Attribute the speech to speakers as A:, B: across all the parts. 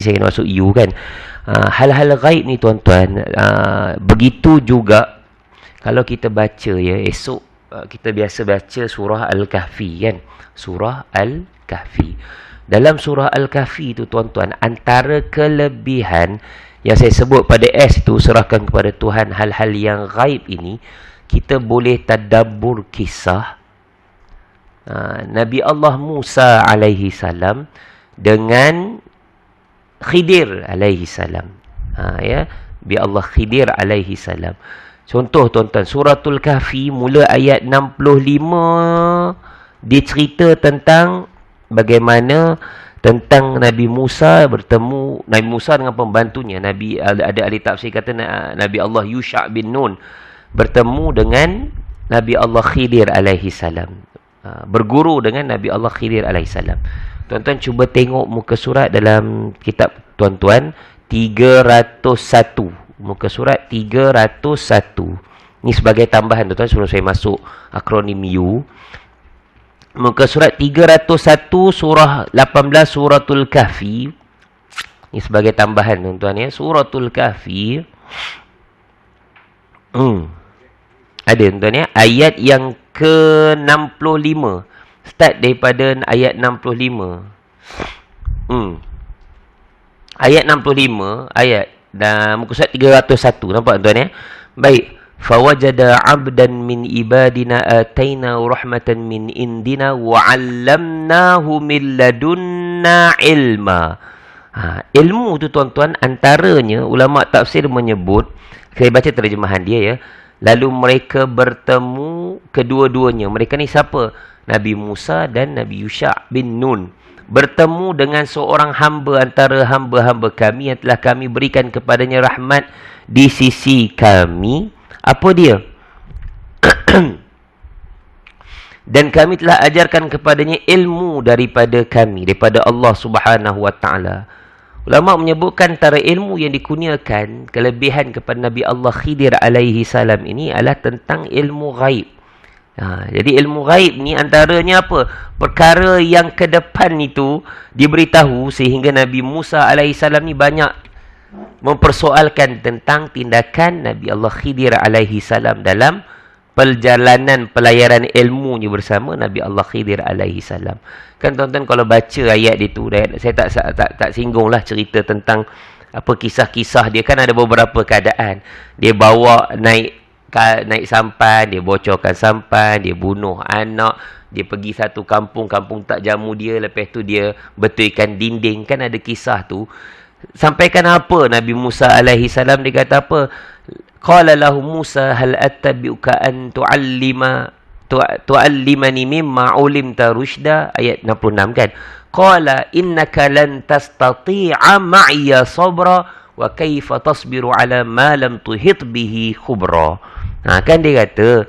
A: saya kena masuk you kan. Hal-hal gaib ni tuan-tuan, begitu juga kalau kita baca ya, esok kita biasa baca surah Al-Kahfi kan. Surah Al-Kahfi. Dalam surah Al-Kahfi tu tuan-tuan, antara kelebihan yang saya sebut pada S itu, serahkan kepada Tuhan hal-hal yang gaib ini, kita boleh tadabbur kisah Nabi Allah Musa alaihi salam dengan Khidir alaihi salam. Ya, Nabi Allah Khidir alaihi salam. Contoh tuan-tuan, suratul Kahfi mula ayat 65 dicerita tentang bagaimana tentang Nabi Musa bertemu Nabi Musa dengan pembantunya. Ada ahli tafsir kata Nabi Allah Yusha' bin Nun bertemu dengan Nabi Allah Khidir alaihi salam. Berguru dengan Nabi Allah Khidir alaihi salam. Tuan-tuan cuba tengok muka surat dalam kitab tuan-tuan 301. Muka surat 301. Ini sebagai tambahan tuan-tuan sebelum saya masuk akronim U. Muka surat 301 surah 18 suratul Kahfi. Ini sebagai tambahan tuan-tuan ya. Suratul Kahfi. Ada tuan-tuan ya. Ayat yang ke-65. Start daripada ayat 65. Ayat 65. Dan muka surat 301. Nampak tuan ya? Baik. Fawajada 'abdan min ibadina ataina rahmatan min indina wa 'allamnahu min ladunna ilma. Ilmu tu tuan-tuan, antaranya ulama tafsir menyebut, saya baca terjemahan dia ya. Lalu mereka bertemu kedua-duanya. Mereka ni siapa? Nabi Musa dan Nabi Yusha' bin Nun. Bertemu dengan seorang hamba antara hamba-hamba kami yang telah kami berikan kepadanya rahmat di sisi kami. Apa dia? Dan kami telah ajarkan kepadanya ilmu daripada kami, daripada Allah Subhanahu wa taala. Ulama menyebutkan antara ilmu yang dikurniakan kelebihan kepada Nabi Allah Khidir alaihi salam ini adalah tentang ilmu ghaib. Jadi ilmu ghaib ni antaranya apa? Perkara yang ke depan itu diberitahu, sehingga Nabi Musa alaihi salam ni banyak mempersoalkan tentang tindakan Nabi Allah Khidir alaihi salam dalam perjalanan pelayaran ilmunya bersama Nabi Allah Khidir alaihi salam. Kan tuan-tuan kalau baca ayat itu, saya tak singgunglah cerita tentang apa kisah-kisah dia. Kan ada beberapa keadaan. Dia bawa naik sampan, dia bocorkan sampan, dia bunuh anak, dia pergi satu kampung tak jamu dia, lepas tu dia betulkan dinding. Kan ada kisah tu. Sampaikan apa Nabi Musa alaihi salam, dia kata apa? Qala lahu Musa hal attabi'uka an tu'allimani mimma ulimta rusyda. Ayat 66 kan. Qala innaka lan tastati'a ma'iya sabra wa kaifa tasbiru ala ma lam tuhit bihi khubra. Kan dia kata,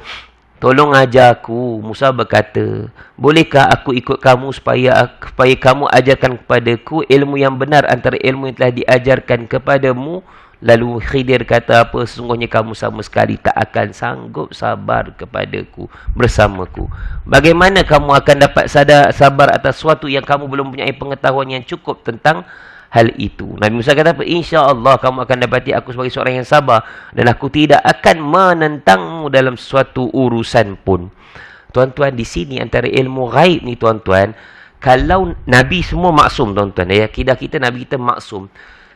A: tolong ajar aku. Musa berkata, bolehkah aku ikut kamu supaya kamu ajarkan kepadaku ilmu yang benar antara ilmu yang telah diajarkan kepadamu? Lalu Khidir kata apa? Sesungguhnya kamu sama sekali tak akan sanggup sabar kepadaku, bersamaku. Bagaimana kamu akan dapat sabar atas sesuatu yang kamu belum mempunyai pengetahuan yang cukup tentang hal itu? Nabi Musa kata apa? InsyaAllah kamu akan dapati aku sebagai seorang yang sabar, dan aku tidak akan menentangmu dalam suatu urusan pun. Tuan-tuan, di sini antara ilmu ghaib ni tuan-tuan, kalau Nabi semua maksum tuan-tuan, ya, akidah kita Nabi kita maksum.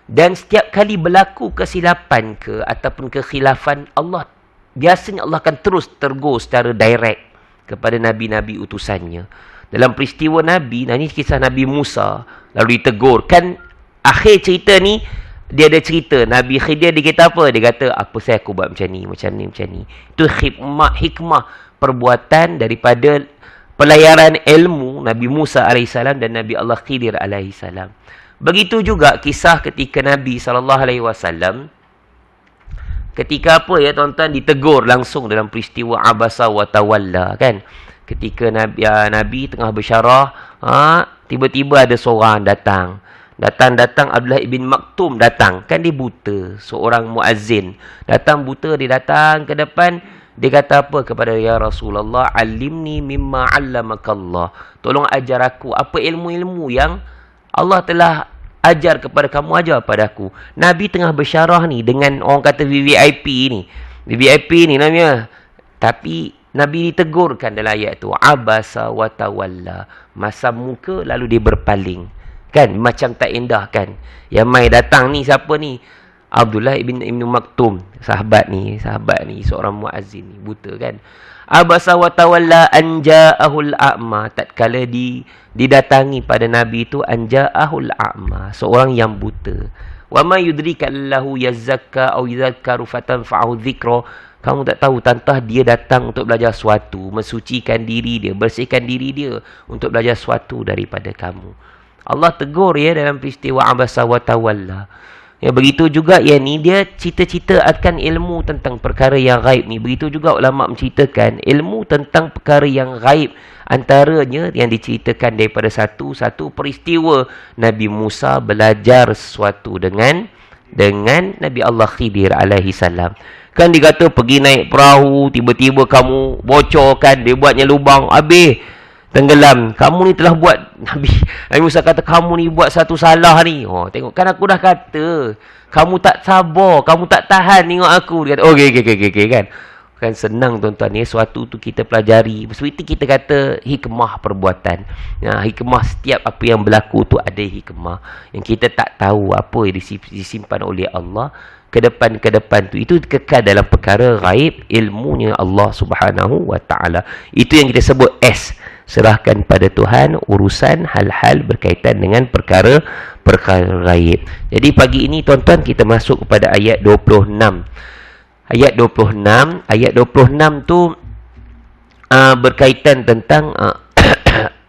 A: Dan setiap kali berlaku kesilapan ke ataupun kekhilafan, biasanya Allah akan terus tegur secara direct kepada Nabi-Nabi utusannya. Dalam peristiwa Nabi, ini kisah Nabi Musa, lalu ditegur. Kan akhir cerita ni, dia ada cerita. Nabi Khidir dia kata apa? Dia kata, apa saya aku buat macam ni. Itu hikmah perbuatan daripada pelayaran ilmu Nabi Musa AS dan Nabi Allah Khidir AS. Begitu juga kisah ketika Nabi SAW, ketika apa ya tuan-tuan, ditegur langsung dalam peristiwa Abasa wa Tawalla kan. Ketika Nabi tengah bersyarah, tiba-tiba ada seorang datang Abdullah ibn Maktum datang. Kan dia buta, seorang muazzin. Datang buta, dia datang ke depan. Dia kata apa kepada ya Rasulullah? Alimni mimma 'allamakallah. Tolong ajar aku apa ilmu-ilmu yang Allah telah ajar kepada kamu, ajar padaku. Nabi tengah bersyarah ni dengan orang kata VVIP ni. VVIP ni namanya. Tapi Nabi ditegurkan dalam ayat tu. Abasa wa tawalla. Masam muka lalu dia berpaling. Kan? Macam tak indah kan? Yang mai datang ni siapa ni? Abdullah ibn Maktum. Sahabat ni. Seorang muazzin ni. Buta kan? Abasa wa tawalla anja'ahul a'ma. Tatkala didatangi pada Nabi itu anja'ahul a'ma. Seorang yang buta. Wa ma yudrika allahu yazakka au yadhakkaru fatanfa'u dhikra. Kamu tak tahu, tantah dia datang untuk belajar sesuatu, mensucikan diri dia, bersihkan diri dia untuk belajar sesuatu daripada kamu. Allah tegur ya dalam peristiwa abasa wa tawalla. Ya, begitu juga yang ni dia cita-cita akan ilmu tentang perkara yang gaib ni. Begitu juga ulama menceritakan ilmu tentang perkara yang gaib, antaranya yang diceritakan daripada satu peristiwa Nabi Musa belajar sesuatu dengan Nabi Allah Khidir alaihi salam. Kan dikata pergi naik perahu, tiba-tiba kamu bocorkan, dia buatnya lubang, habis tenggelam. Kamu ni telah buat, Nabi Musa kata, kamu ni buat satu salah ni. Oh, tengok, kan aku dah kata, kamu tak sabar, kamu tak tahan tengok aku. Dia kata, okey kan. Kan senang tuan-tuan ni, suatu tu kita pelajari. Seperti kita kata hikmah perbuatan. Hikmah setiap apa yang berlaku tu ada hikmah. Yang kita tak tahu apa yang disimpan oleh Allah ke depan tu. Itu kekal dalam perkara gaib, ilmunya Allah Subhanahu wa taala. Itu yang kita sebut S. Serahkan pada Tuhan urusan hal-hal berkaitan dengan perkara gaib. Jadi pagi ini tuan-tuan kita masuk kepada ayat 26. Ayat 26 tu berkaitan tentang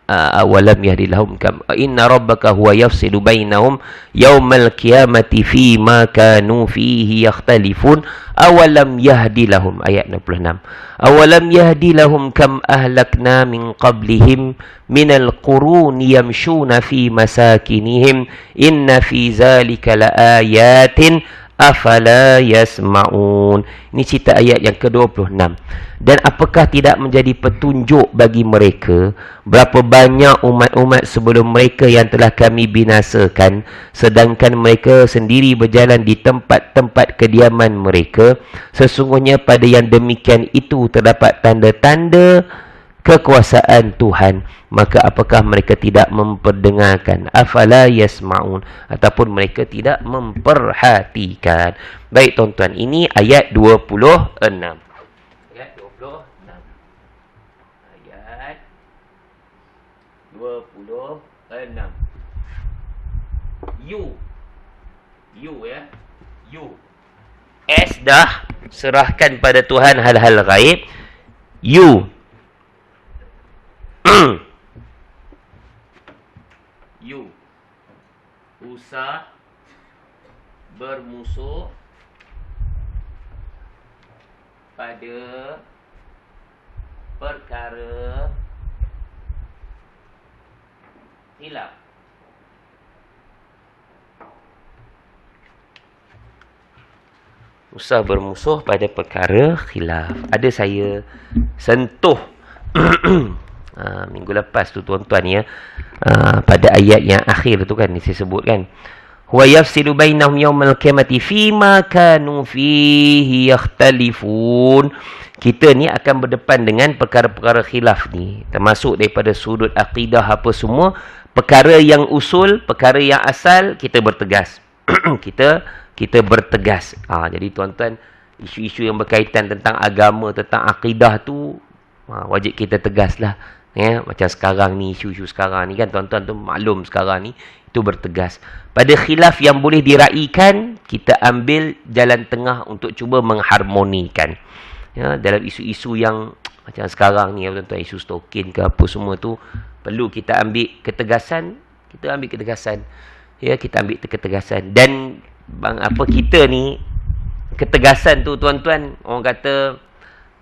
A: awalam yahdilahum kam inna rabbaka huwa yafsilu bainahum yaumal qiyamati fima kanu fihi yakhtalifun awalam yahdilahum. Ayat 66. Awalam yahdilahum kam ahlakna min qablihim minal quruni yamshuna fi masakinihim inna fi zalika laayatin afala yasma'un. Ini cerita ayat yang ke-26. Dan apakah tidak menjadi petunjuk bagi mereka berapa banyak umat-umat sebelum mereka yang telah kami binasakan, sedangkan mereka sendiri berjalan di tempat-tempat kediaman mereka. Sesungguhnya pada yang demikian itu terdapat tanda-tanda kekuasaan Tuhan. Maka apakah mereka tidak memperdengarkan? Afala yasma'un. Ataupun mereka tidak memperhatikan. Baik tuan-tuan, ini ayat 26. Ayat 26. Ayat 26. You ya. You. S dah serahkan pada Tuhan hal-hal gaib. You. You usah bermusuh pada perkara khilaf. Usah bermusuh pada perkara khilaf. Ada saya sentuh minggu lepas tu tuan-tuan ya, pada ayat yang akhir tu kan saya sebut kan, huwa yafsilu bainahum yaumal qiyamati fima kanu fihi yakhtalifun. Kita ni akan berdepan dengan perkara-perkara khilaf ni, termasuk daripada sudut akidah apa semua, perkara yang usul, perkara yang asal kita bertegas. kita bertegas. Jadi tuan-tuan, isu-isu yang berkaitan tentang agama, tentang akidah tu wajib kita tegaslah. Ya, macam sekarang ni, isu-isu sekarang ni kan tuan-tuan tu maklum sekarang ni, itu bertegas. Pada khilaf yang boleh diraikan, kita ambil jalan tengah untuk cuba mengharmonikan. Ya, dalam isu-isu yang macam sekarang ni tuan-tuan, isu stokin ke apa semua tu, perlu kita ambil ketegasan, Ya, kita ambil ketegasan. Dan kita ni ketegasan tu tuan-tuan, orang kata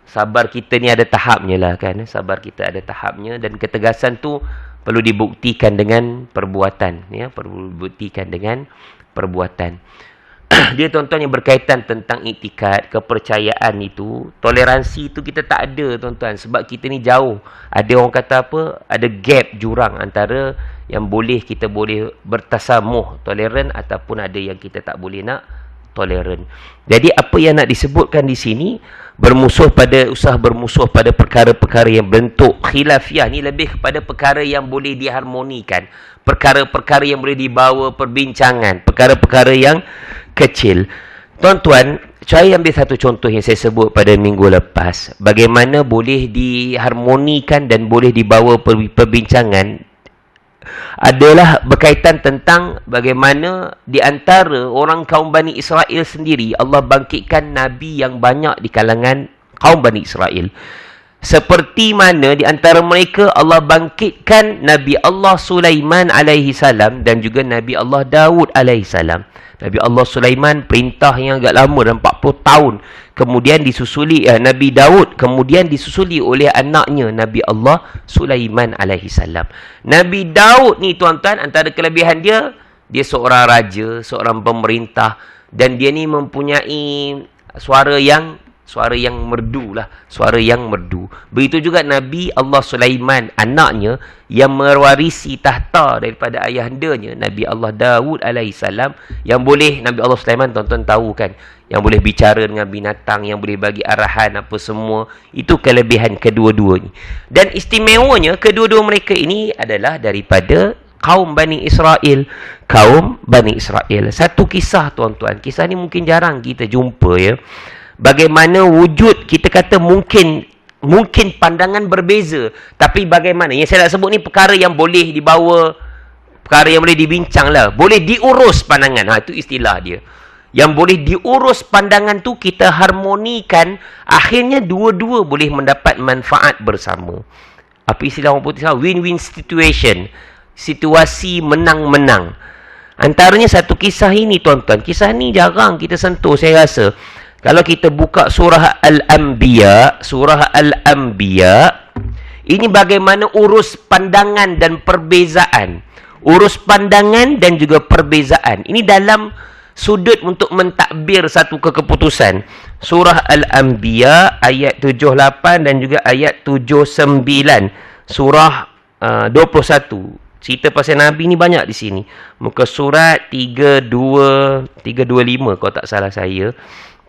A: sabar kita ni ada tahapnya lah kan. Sabar kita ada tahapnya, dan ketegasan tu perlu dibuktikan dengan perbuatan. Ya, perlu dibuktikan dengan perbuatan. Dia tuan-tuan yang berkaitan tentang iktikad, kepercayaan itu, toleransi itu kita tak ada tuan-tuan. Sebab kita ni jauh. Ada orang kata apa? Ada gap, jurang antara yang boleh kita boleh bertasamuh, toleran, ataupun ada yang kita tak boleh nak toleran. Jadi apa yang nak disebutkan di sini, usaha bermusuh pada perkara-perkara yang bentuk khilafiah ni lebih kepada perkara yang boleh diharmonikan, perkara-perkara yang boleh dibawa perbincangan, perkara-perkara yang kecil. Tuan-tuan, saya ambil satu contoh yang saya sebut pada minggu lepas, bagaimana boleh diharmonikan dan boleh dibawa perbincangan adalah berkaitan tentang bagaimana di antara orang kaum Bani Israel sendiri Allah bangkitkan Nabi yang banyak di kalangan kaum Bani Israel. Seperti mana di antara mereka Allah bangkitkan Nabi Allah Sulaiman alaihi salam dan juga Nabi Allah Daud alaihi salam. Nabi Allah Sulaiman perintah yang agak lama dan 40 tahun. Kemudian disusuli Nabi Daud, kemudian disusuli oleh anaknya Nabi Allah Sulaiman alaihi salam. Nabi Daud ni tuan-tuan, antara kelebihan dia seorang raja, seorang pemerintah, dan dia ni mempunyai suara yang merdu lah, suara yang merdu. Begitu juga Nabi Allah Sulaiman, anaknya yang mewarisi tahta daripada ayahandanya Nabi Allah Daud alaihissalam, yang boleh, Nabi Allah Sulaiman tuan-tuan tahu kan, yang boleh bicara dengan binatang, yang boleh bagi arahan apa semua. Itu kelebihan kedua-duanya. Dan istimewanya kedua-dua mereka ini adalah daripada kaum Bani Israel. Kaum Bani Israel. Satu kisah tuan-tuan, kisah ni mungkin jarang kita jumpa ya. Bagaimana wujud, kita kata mungkin pandangan berbeza, tapi bagaimana, yang saya nak sebut ni perkara yang boleh dibawa, perkara yang boleh dibincang lah, boleh diurus pandangan, itu istilah dia, yang boleh diurus pandangan tu kita harmonikan, akhirnya dua-dua boleh mendapat manfaat bersama. Apa istilah orang putih? Win-win situation, situasi menang-menang. Antaranya satu kisah ini tuan-tuan, kisah ni jarang kita sentuh saya rasa. Kalau kita buka surah Al-Anbiya, ini bagaimana urus pandangan dan perbezaan. Urus pandangan dan juga perbezaan. Ini dalam sudut untuk mentadbir satu keputusan. Surah Al-Anbiya ayat 78 dan juga ayat 79. Surah 21. Cerita pasal Nabi ni banyak di sini. Muka surat 325 kalau tak salah saya.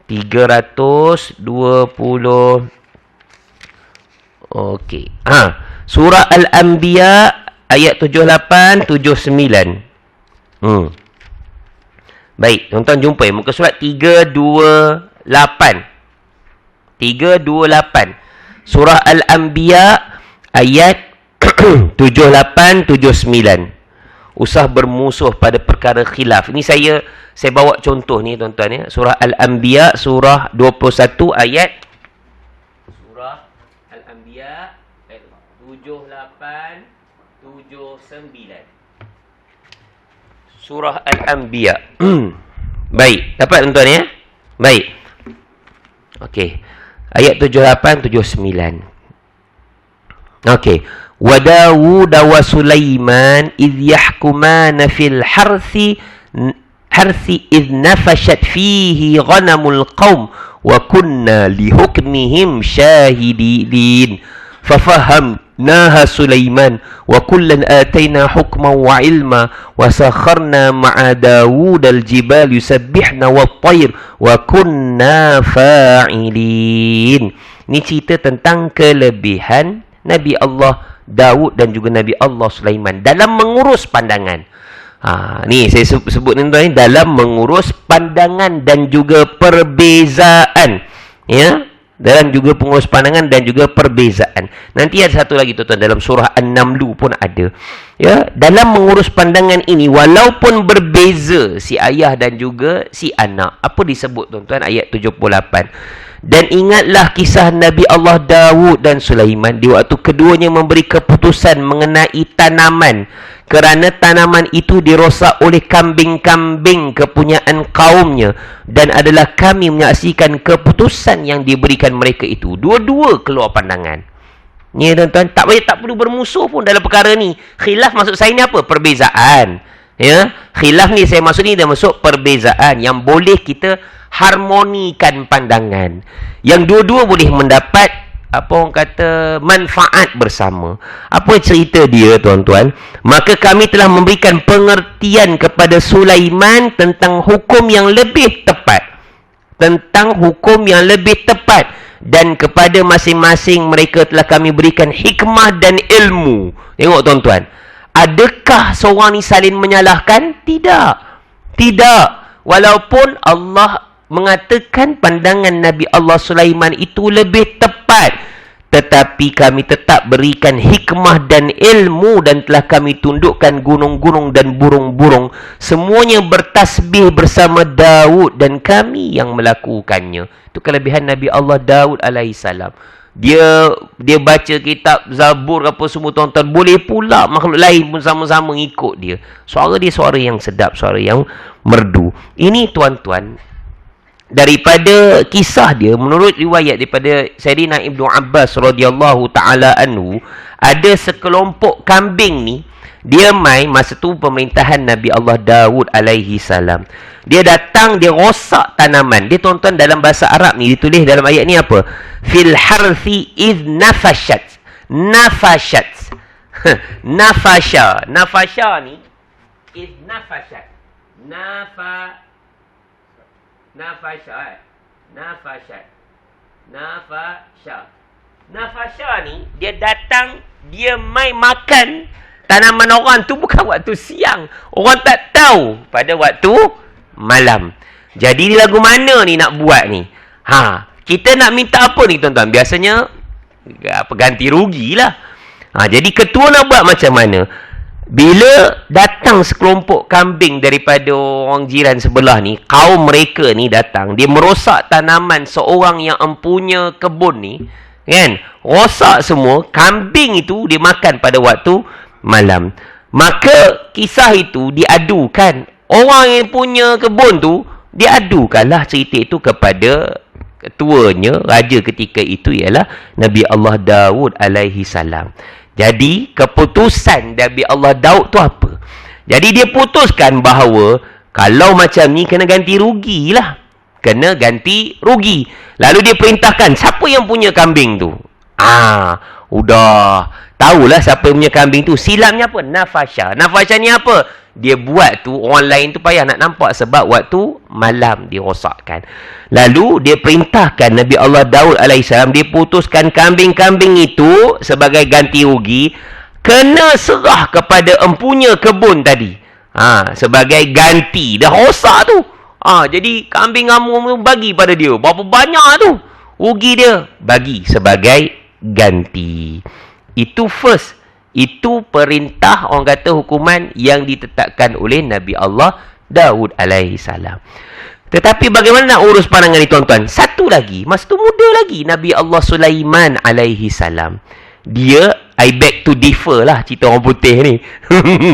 A: 320. Okey. Surah Al-Anbiya ayat 78 79. Baik, tuan-tuan jumpa ya, muka surat 328. Surah Al-Anbiya ayat 78 79. Usah bermusuh pada perkara khilaf. Ini saya bawa contoh ni tuan-tuan ya. Surah Al-Anbiya surah 21 ayat, surah Al-Anbiya ayat 78 79. Surah Al-Anbiya. Baik, dapat tuan-tuan ya? Baik. Okey. Ayat 78 79. Okey. Wa Dawud wa Sulaiman idh yahkumana fil harthi idh nafashat fihi ghanamul qaum wa kunna lihukmihim syahidin fafahamnaha Sulaiman wa kullan atayna hukman wa ilma wa sakharna ma'a Dawud al-jibal yusabbihna wat-tayr wa kunna fa'ilin. Ini cerita tentang kelebihan Nabi Allah Daud dan juga Nabi Allah Sulaiman dalam mengurus pandangan. Ni saya sebut ni tuan, dalam mengurus pandangan dan juga perbezaan. Ya, dalam juga pengurus pandangan dan juga perbezaan. Nanti ada satu lagi tuan-tuan, dalam surah An-Naml pun ada. Ya, dalam mengurus pandangan ini walaupun berbeza si ayah dan juga si anak. Apa disebut tuan-tuan? Ayat 78. Dan ingatlah kisah Nabi Allah Daud dan Sulaiman di waktu keduanya memberi keputusan mengenai tanaman, kerana tanaman itu dirosak oleh kambing-kambing kepunyaan kaumnya, dan adalah kami menyaksikan keputusan yang diberikan mereka itu. Dua-dua keluar pandangan. Ni tuan-tuan, tak perlu bermusuh pun dalam perkara ni. Khilaf maksud saya ni apa? Perbezaan. Ya, khilaf ni saya maksud ni dah masuk perbezaan yang boleh kita harmonikan pandangan. Yang dua-dua boleh mendapat apa orang kata manfaat bersama. Apa cerita dia tuan-tuan? Maka kami telah memberikan pengertian kepada Sulaiman tentang hukum yang lebih tepat. Tentang hukum yang lebih tepat. Dan kepada masing-masing mereka telah kami berikan hikmah dan ilmu. Tengok tuan-tuan. Adakah seorang ni saling menyalahkan? Tidak. Tidak. Walaupun Allah mengatakan pandangan Nabi Allah Sulaiman itu lebih tepat. Tetapi kami tetap berikan hikmah dan ilmu dan telah kami tundukkan gunung-gunung dan burung-burung. Semuanya bertasbih bersama Daud dan kami yang melakukannya. Itu kelebihan Nabi Allah Daud alaihissalam. Dia baca kitab Zabur apa semua tuan-tuan. Boleh pula makhluk lain pun sama-sama ikut dia. Suara dia suara yang sedap, suara yang merdu. Ini tuan-tuan, daripada kisah dia, menurut riwayat daripada Sayyidina Ibnu Abbas radhiyallahu taala anhu, ada sekelompok kambing ni, dia mai masa tu pemerintahan Nabi Allah Daud alaihi salam. Dia datang, dia rosak tanaman. Dia tuan-tuan dalam bahasa Arab ni ditulis dalam ayat ni apa? Fil harfi iz nafashat. Nafashat. Nafasha. Nafasha ni iz nafashat. Nafashat. Nafasha ni dia datang, dia mai makan tanaman orang tu bukan waktu siang. Orang tak tahu pada waktu malam. Jadi ni lagu mana ni nak buat ni? Kita nak minta apa ni tuan-tuan? Biasanya ganti rugi lah. Jadi ketua nak buat macam mana? Bila datang sekelompok kambing daripada orang jiran sebelah ni, kaum mereka ni datang, dia merosak tanaman seorang yang empunya kebun ni, kan? Rosak semua, kambing itu dia makan pada waktu malam. Maka kisah itu diadukan. Orang yang punya kebun tu, dia adukanlah cerita itu kepada ketuanya, raja ketika itu ialah Nabi Allah Daud alaihi salam. Jadi, keputusan Nabi Allah Daud tu apa? Jadi, dia putuskan bahawa kalau macam ni, kena ganti rugi lah. Kena ganti rugi. Lalu dia perintahkan, siapa yang punya kambing tu? Udah. Tahulah siapa yang punya kambing tu. Silapnya apa? Nafasha. Nafasha ni apa? Dia buat tu, orang lain tu payah nak nampak sebab waktu malam dia rosakkan. Lalu dia perintahkan Nabi Allah Daud alaihissalam, dia putuskan kambing-kambing itu sebagai ganti rugi kena serah kepada empunya kebun tadi. Sebagai ganti. Dah rosak tu. Jadi kambing kamu bagi pada dia. Berapa banyak tu rugi dia, bagi sebagai ganti. Itu first. Itu perintah, orang kata hukuman yang ditetapkan oleh Nabi Allah Daud alaihi salam. Tetapi bagaimana nak urus pandangan ni tuan-tuan? Satu lagi, masa tu muda lagi, Nabi Allah Sulaiman alaihi salam. Dia, I beg to differ lah cerita orang putih ni.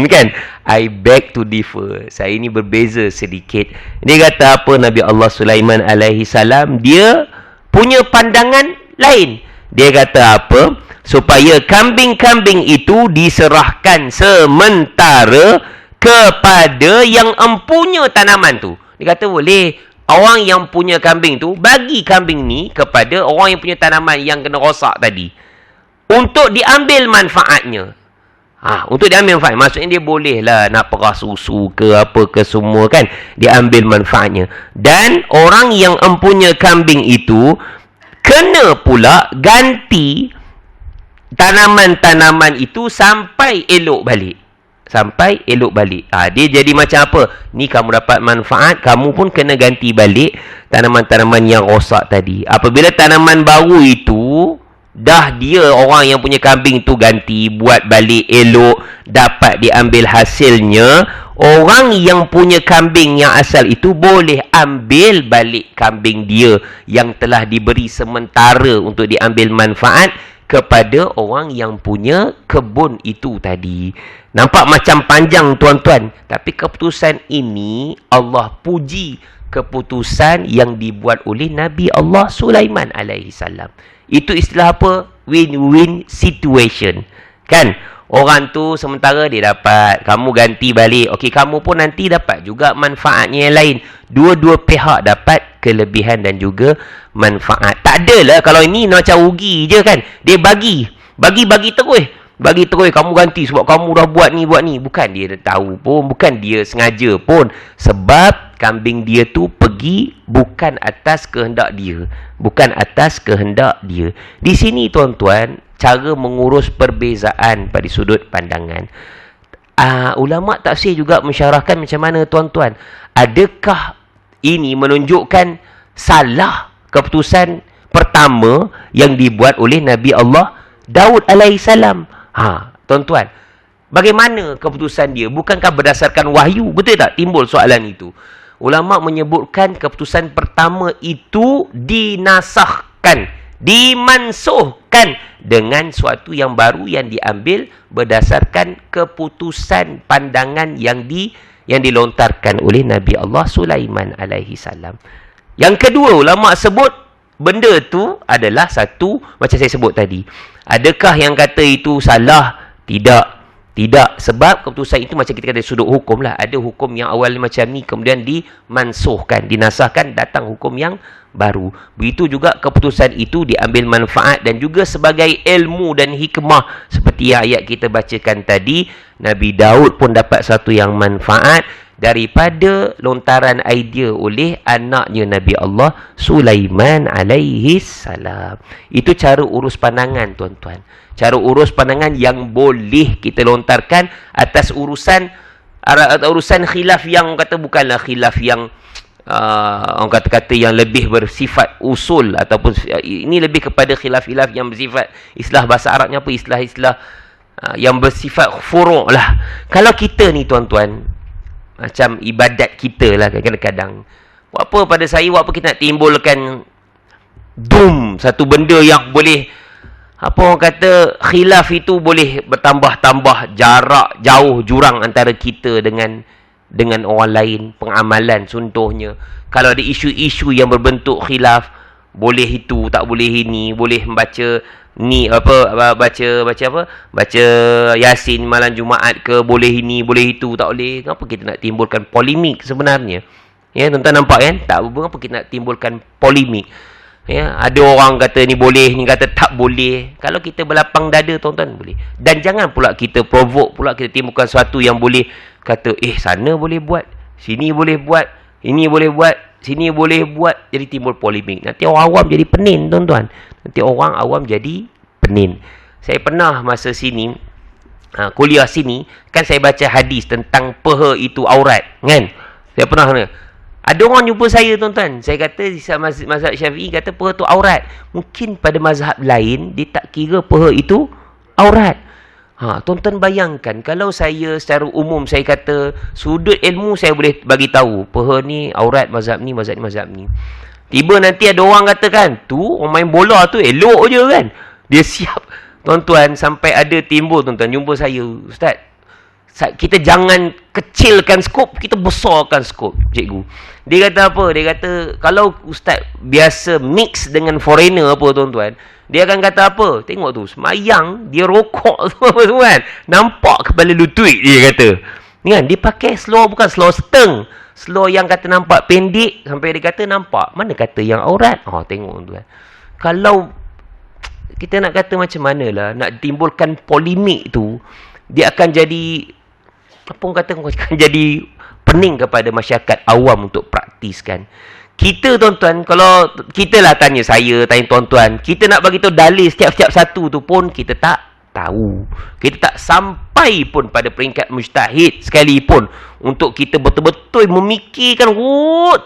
A: Kan? I beg to differ. Saya ni berbeza sedikit. Dia kata apa Nabi Allah Sulaiman alaihi salam? Dia punya pandangan lain. Dia kata apa? Supaya kambing-kambing itu diserahkan sementara kepada yang empunya tanaman tu. Dia kata boleh, orang yang punya kambing tu bagi kambing ni kepada orang yang punya tanaman yang kena rosak tadi, untuk diambil manfaatnya. Untuk diambil manfaat, maksudnya dia boleh lah nak perah susu ke apa ke semua kan, dia ambil manfaatnya. Dan orang yang empunya kambing itu kena pula ganti tanaman-tanaman itu sampai elok balik. Sampai elok balik. Dia jadi macam apa? Ni kamu dapat manfaat, kamu pun kena ganti balik tanaman-tanaman yang rosak tadi. Apabila tanaman baru itu, dah dia orang yang punya kambing tu ganti, buat balik elok, dapat diambil hasilnya, orang yang punya kambing yang asal itu boleh ambil balik kambing dia yang telah diberi sementara untuk diambil manfaat kepada orang yang punya kebun itu tadi. Nampak macam panjang tuan-tuan, tapi keputusan ini Allah puji keputusan yang dibuat oleh Nabi Allah Sulaiman alaihi salam. Itu istilah apa? Win-win situation. Kan? Orang tu sementara dia dapat, kamu ganti balik. Okey, kamu pun nanti dapat juga manfaatnya yang lain. Dua-dua pihak dapat kelebihan dan juga manfaat. Tak adalah kalau ini macam rugi je kan. Dia bagi terus. Bagi terus, kamu ganti sebab kamu dah buat ni. Bukan dia tahu pun, bukan dia sengaja pun. Sebab kambing dia tu pergi bukan atas kehendak dia. Bukan atas kehendak dia. Di sini tuan-tuan, cara mengurus perbezaan pada sudut pandangan. Ulama tafsir juga mensyarahkan macam mana tuan-tuan. Adakah ini menunjukkan salah keputusan pertama yang dibuat oleh Nabi Allah Daud alaihissalam? Tuan-tuan, bagaimana keputusan dia? Bukankah berdasarkan wahyu? Betul tak? Timbul soalan itu. Ulama menyebutkan keputusan pertama itu dinasahkan, dimansuhkan dengan suatu yang baru yang diambil berdasarkan keputusan pandangan yang dilontarkan oleh Nabi Allah Sulaiman alaihi salam. Yang kedua, ulama sebut benda tu adalah satu macam saya sebut tadi. Adakah yang kata itu salah? Tidak, sebab keputusan itu macam kita kata sudut hukum lah. Ada hukum yang awal macam ni, kemudian dimansuhkan, dinasahkan, datang hukum yang baru. Begitu juga keputusan itu diambil manfaat dan juga sebagai ilmu dan hikmah. Seperti yang ayat kita bacakan tadi, Nabi Daud pun dapat satu yang manfaat daripada lontaran idea oleh anaknya Nabi Allah Sulaiman alaihi salam. Itu cara urus pandangan tuan-tuan. Cara urus pandangan yang boleh kita lontarkan atas urusan khilaf yang kata bukanlah khilaf yang orang kata-kata yang lebih bersifat usul, ataupun ini lebih kepada khilaf-khilaf yang bersifat, istilah bahasa Arabnya apa, istilah yang bersifat furu' lah. Kalau kita ni tuan-tuan, macam ibadat kita lah kadang-kadang, buat apa pada saya, buat apa kita nak timbulkan satu benda yang boleh, apa orang kata, khilaf itu boleh bertambah-tambah jarak jauh jurang antara kita dengan orang lain. Pengamalan contohnya, kalau ada isu-isu yang berbentuk khilaf, boleh itu, tak boleh ini, boleh membaca ni baca Yasin malam Jumaat ke, boleh ini, boleh itu, tak boleh. Kenapa kita nak timbulkan polemik sebenarnya? Ya, tuan-tuan nampak kan? Tak, mengapa kita nak timbulkan polemik? Ya, ada orang kata ni boleh, ni kata tak boleh. Kalau kita berlapang dada tuan-tuan, boleh. Dan jangan pula kita provoke pula, kita timbulkan sesuatu yang boleh kata sana boleh buat, sini boleh buat, ini boleh buat, sini boleh buat, jadi timbul polemik. Nanti orang awam jadi penin tuan-tuan. Nanti orang awam jadi penin. Saya pernah masa sini kuliah sini kan, saya baca hadis tentang peha itu aurat kan. Saya pernah ada orang jumpa saya tuan-tuan, saya kata mazhab Syafi'i kata peha itu aurat. Mungkin pada mazhab lain dia tak kira peha itu aurat. Tuan-tuan bayangkan kalau saya secara umum saya kata sudut ilmu saya boleh bagi tahu peha ni aurat, mazhab ni, mazhab ni, mazhab ni. Tiba nanti ada orang kata kan, tu orang main bola tu elok je kan, dia siap. Tuan-tuan, sampai ada timbul tuan-tuan jumpa saya, Ustaz, kita jangan kecilkan skop, kita besarkan skop, cikgu. Dia kata apa? Dia kata kalau Ustaz biasa mix dengan foreigner apa tuan-tuan, dia akan kata apa? Tengok tu, semayang, dia rokok semua kan. Nampak kepala lutut dia kata. Kan? Dia pakai slow, bukan slow seteng. Slow yang kata nampak pendek, sampai dia kata nampak. Mana kata yang aurat? Tengok tuan. Kalau kita nak kata macam mana lah, nak timbulkan polemik tu, dia akan jadi, apa orang kata, akan jadi pening kepada masyarakat awam untuk praktiskan. Kita tuan-tuan, kalau kita lah tanya saya, tanya tuan-tuan, kita nak bagi tahu dalil setiap-setiap satu tu pun kita tak tahu. Kita tak sampai pun pada peringkat mujtahid sekalipun untuk kita betul-betul memikirkan,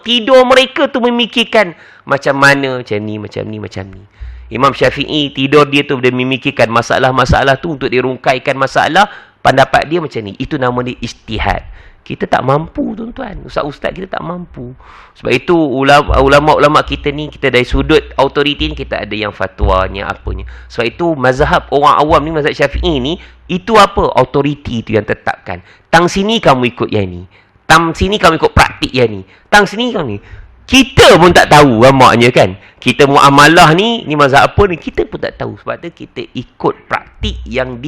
A: tidur mereka tu memikirkan macam mana, macam ni, macam ni, macam ni. Imam Syafi'i tidur dia tu dia memikirkan masalah-masalah tu untuk dirungkaikan masalah, pendapat dia macam ni. Itu nama dia ijtihad. Kita tak mampu tuan-tuan. Ustaz-ustaz kita tak mampu. Sebab itu ulama-ulama kita ni, kita dari sudut autoriti ni, kita ada yang fatwanya, apanya. Sebab itu mazhab orang awam ni, mazhab Syafi'i ni, itu apa? Autoriti tu yang tetapkan. Tang sini kamu ikut yang ni, tang sini kamu ikut praktik yang ni, tang sini kamu ni. Kita pun tak tahu maknanya kan. Kita muamalah ni mazhab apa ni, kita pun tak tahu. Sebab tu kita ikut praktik yang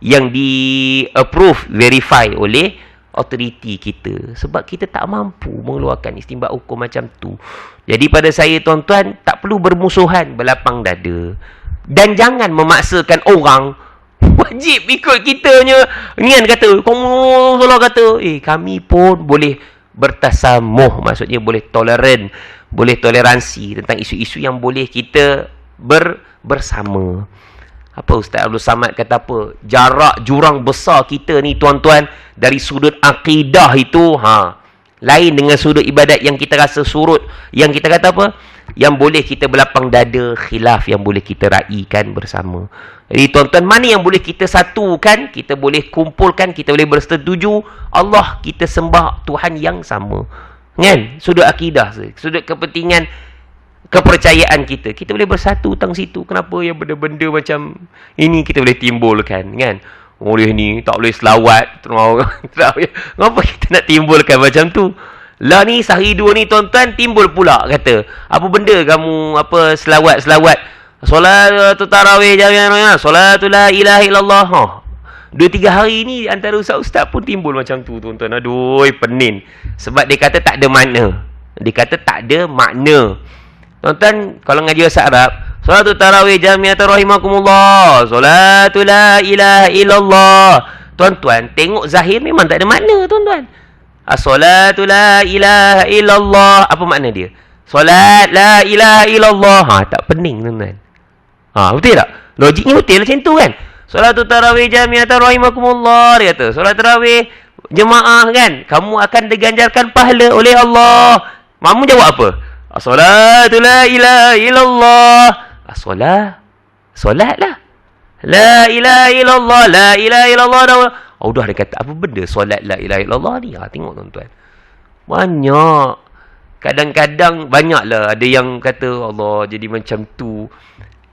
A: yang di-approve, verify oleh authority kita. Sebab kita tak mampu mengeluarkan istinbat hukum macam tu. Jadi pada saya tuan-tuan, tak perlu bermusuhan berlapang dada. Dan jangan memaksakan orang wajib ikut kitanya. Nian kata, kamu salah kata. Kami pun boleh bertasamuh. Maksudnya boleh toleran, boleh toleransi tentang isu-isu yang boleh kita bersama. Apa Ustaz Abdul Samad kata apa? Jarak jurang besar kita ni tuan-tuan, dari sudut akidah itu lain dengan sudut ibadat yang kita rasa surut, yang kita kata apa? Yang boleh kita berlapang dada, khilaf yang boleh kita raikan bersama. Jadi tuan-tuan, mana yang boleh kita satukan, kita boleh kumpulkan, kita boleh bersetuju, Allah kita sembah Tuhan yang sama. Kan? Sudut akidah, sudut kepentingan kepercayaan kita boleh bersatu tentang situ. Kenapa yang benda-benda macam ini kita boleh timbulkan, kan? Oleh ni tak boleh selawat. Kenapa kita nak timbulkan macam tu? Lah ni sehari dua ni tuan-tuan timbul pula kata, apa benda kamu apa selawat solat tarawih jangan solat la ilaha illallah. 2-3 hari ni antara ustaz-ustaz pun timbul macam tu tuan-tuan. Aduh, penin. Sebab dia kata tak ada makna. Tuan-tuan, kalau ngaji bahasa Arab, solatul tarawih jami'atan rahimakumullah, solatul la ilaha illallah. Tuan-tuan, tengok zahir memang tak ada makna, tuan-tuan. As-solatul la ilaha illallah. Apa makna dia? Solat la ilaha illallah. Tak pening, tuan-tuan. Betul tak? Logiknya betul macam tu kan? Solatul tarawih jami'atan rahimakumullah. Dia kata, solat tarawih jemaah kan? Kamu akan diganjarkan pahala oleh Allah. Kamu jawab apa? As-salatu la ilaha illallah. Solat lah. La ilaha illallah. La ilaha illallah. Dah dia kata, apa benda solat la ilaha illallah ni? Tengok tuan-tuan. Banyak. Kadang-kadang banyaklah. Ada yang kata, Allah jadi macam tu.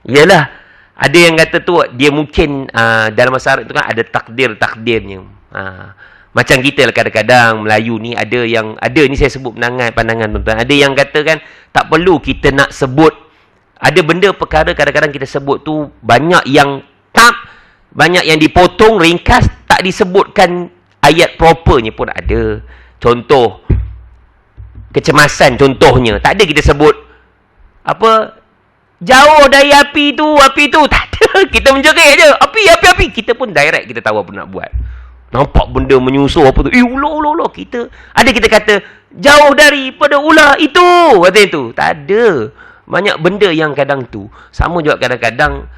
A: Yalah. Ada yang kata tu, dia mungkin dalam masyarakat tu kan ada takdirnya. Macam kita lah kadang-kadang Melayu ni ada ni saya sebut pandangan tuan-tuan. Ada yang kata kan tak perlu kita nak sebut. Ada benda perkara kadang-kadang kita sebut tu banyak yang dipotong ringkas, tak disebutkan ayat propernya pun ada. Contoh kecemasan contohnya, tak ada kita sebut apa jauh dari api tu tak ada. Kita menjerit je api. Kita pun direct kita tahu apa nak buat. Nampak benda menyusuh apa tu, ular kita kata jauh daripada ular itu, kata itu. Tak ada. Banyak benda yang kadang tu. Sama juga kadang-kadang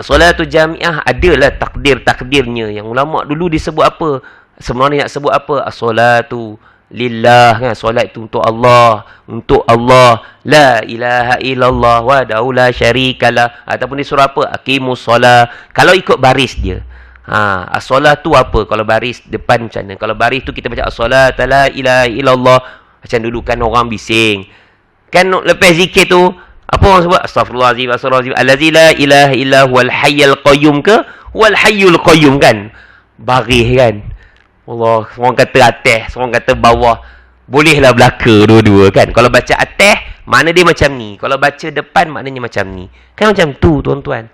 A: solatul jami'ah adalah takdirnya. Yang ulama dulu disebut apa? Sebenarnya nak sebut apa? As-solatu lillah, kan? Solat itu untuk Allah. La ilaha illallah wahdahu la syarikalah. Ataupun di surah apa? Aqimus solah. Kalau ikut baris dia. As-solah tu apa? Kalau baris depan macam mana? Kalau baris tu kita baca as-solat la ilaha illallah. Macam dulu kan orang bising. Kan lepas zikir tu apa orang sebut? Astaghfirullahalazim, allazi la ilaha illa huwal hayyul qayyum ke? Huwal hayyul qayyum kan? Baris kan? Allah, orang kata atas, orang kata bawah. Bolehlah belaka dua-dua kan? Kalau baca atas, makna dia macam ni. Kalau baca depan, maknanya macam ni. Kan macam tu tuan-tuan.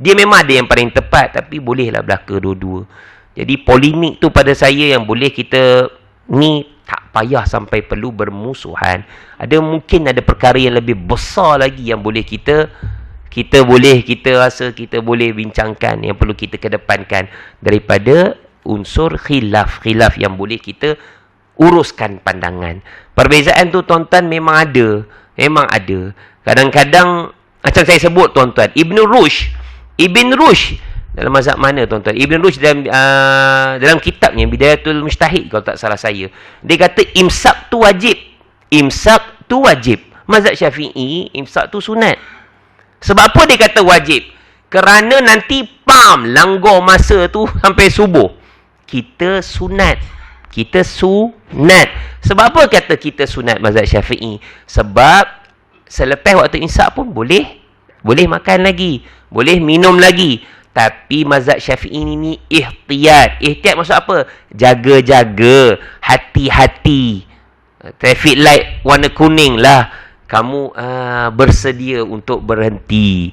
A: Dia memang ada yang paling tepat, tapi bolehlah belaka dua-dua. Jadi polemik tu pada saya yang boleh kita ni tak payah sampai perlu bermusuhan. Mungkin ada perkara yang lebih besar lagi yang boleh kita rasa kita boleh bincangkan, yang perlu kita kedepankan daripada unsur khilaf yang boleh kita uruskan pandangan. Perbezaan tu tuan-tuan memang ada. Kadang-kadang macam saya sebut tuan-tuan, Ibn Rushd dalam mazhab mana tuan-tuan? Ibn Rushd dalam kitabnya Bidayatul Mujtahid kalau tak salah saya, dia kata imsak tu wajib. Mazhab Syafi'i imsak tu sunat. Sebab apa dia kata wajib? Kerana nanti langgar masa tu sampai subuh. Kita sunat. Sebab apa kata kita sunat mazhab Syafi'i? Sebab selepas waktu imsak pun boleh makan lagi, boleh minum lagi. Tapi mazhab Syafi'i ni ihtiyat. Ihtiyat maksud apa? Jaga-jaga, hati-hati. Traffic light warna kuning lah, kamu bersedia untuk berhenti.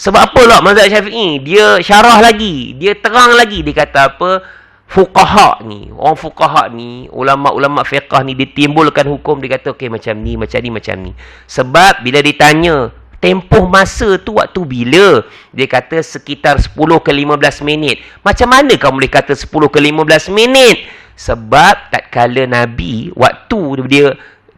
A: Sebab apa lah mazhab Syafi'i? Dia syarah lagi. Dia terang lagi. Dia kata apa? Fuqaha ni. Orang fuqaha ni, ulama'-ulama' fiqah ni, dia timbulkan hukum. Dia kata, okey macam ni, macam ni, macam ni. Sebab bila ditanya, tempoh masa tu waktu bila? Dia kata sekitar 10 ke 15 minit. Macam mana kamu boleh kata 10 ke 15 minit? Sebab tatkala Nabi, waktu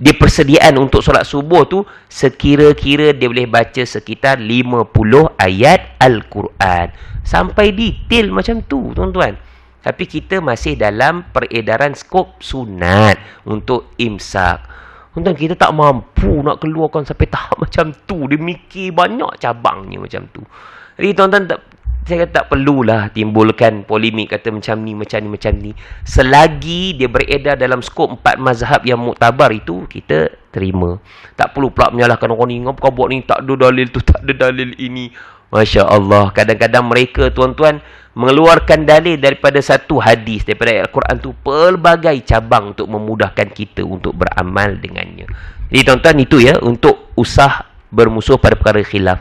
A: dia persediaan untuk solat subuh tu, sekira-kira dia boleh baca sekitar 50 ayat Al-Quran. Sampai detail macam tu, tuan-tuan. Tapi kita masih dalam peredaran skop sunat untuk imsak. Tuan-tuan, kita tak mampu nak keluarkan sampai tahap macam tu. Dia mikir banyak cabangnya macam tu. Jadi tuan-tuan, saya kata tak perlulah timbulkan polemik kata macam ni, macam ni, macam ni. Selagi dia beredar dalam skop 4 mazhab yang muktabar itu, kita terima. Tak perlu pula menyalahkan orang ni. Ngapa kau buat ni? Tak ada dalil tu, tak ada dalil ini. Masya Allah. Kadang-kadang mereka, tuan-tuan, mengeluarkan dalil daripada satu hadis, daripada Al-Quran tu, pelbagai cabang untuk memudahkan kita untuk beramal dengannya. Jadi tuan-tuan, itu ya, untuk usah bermusuh pada perkara khilaf.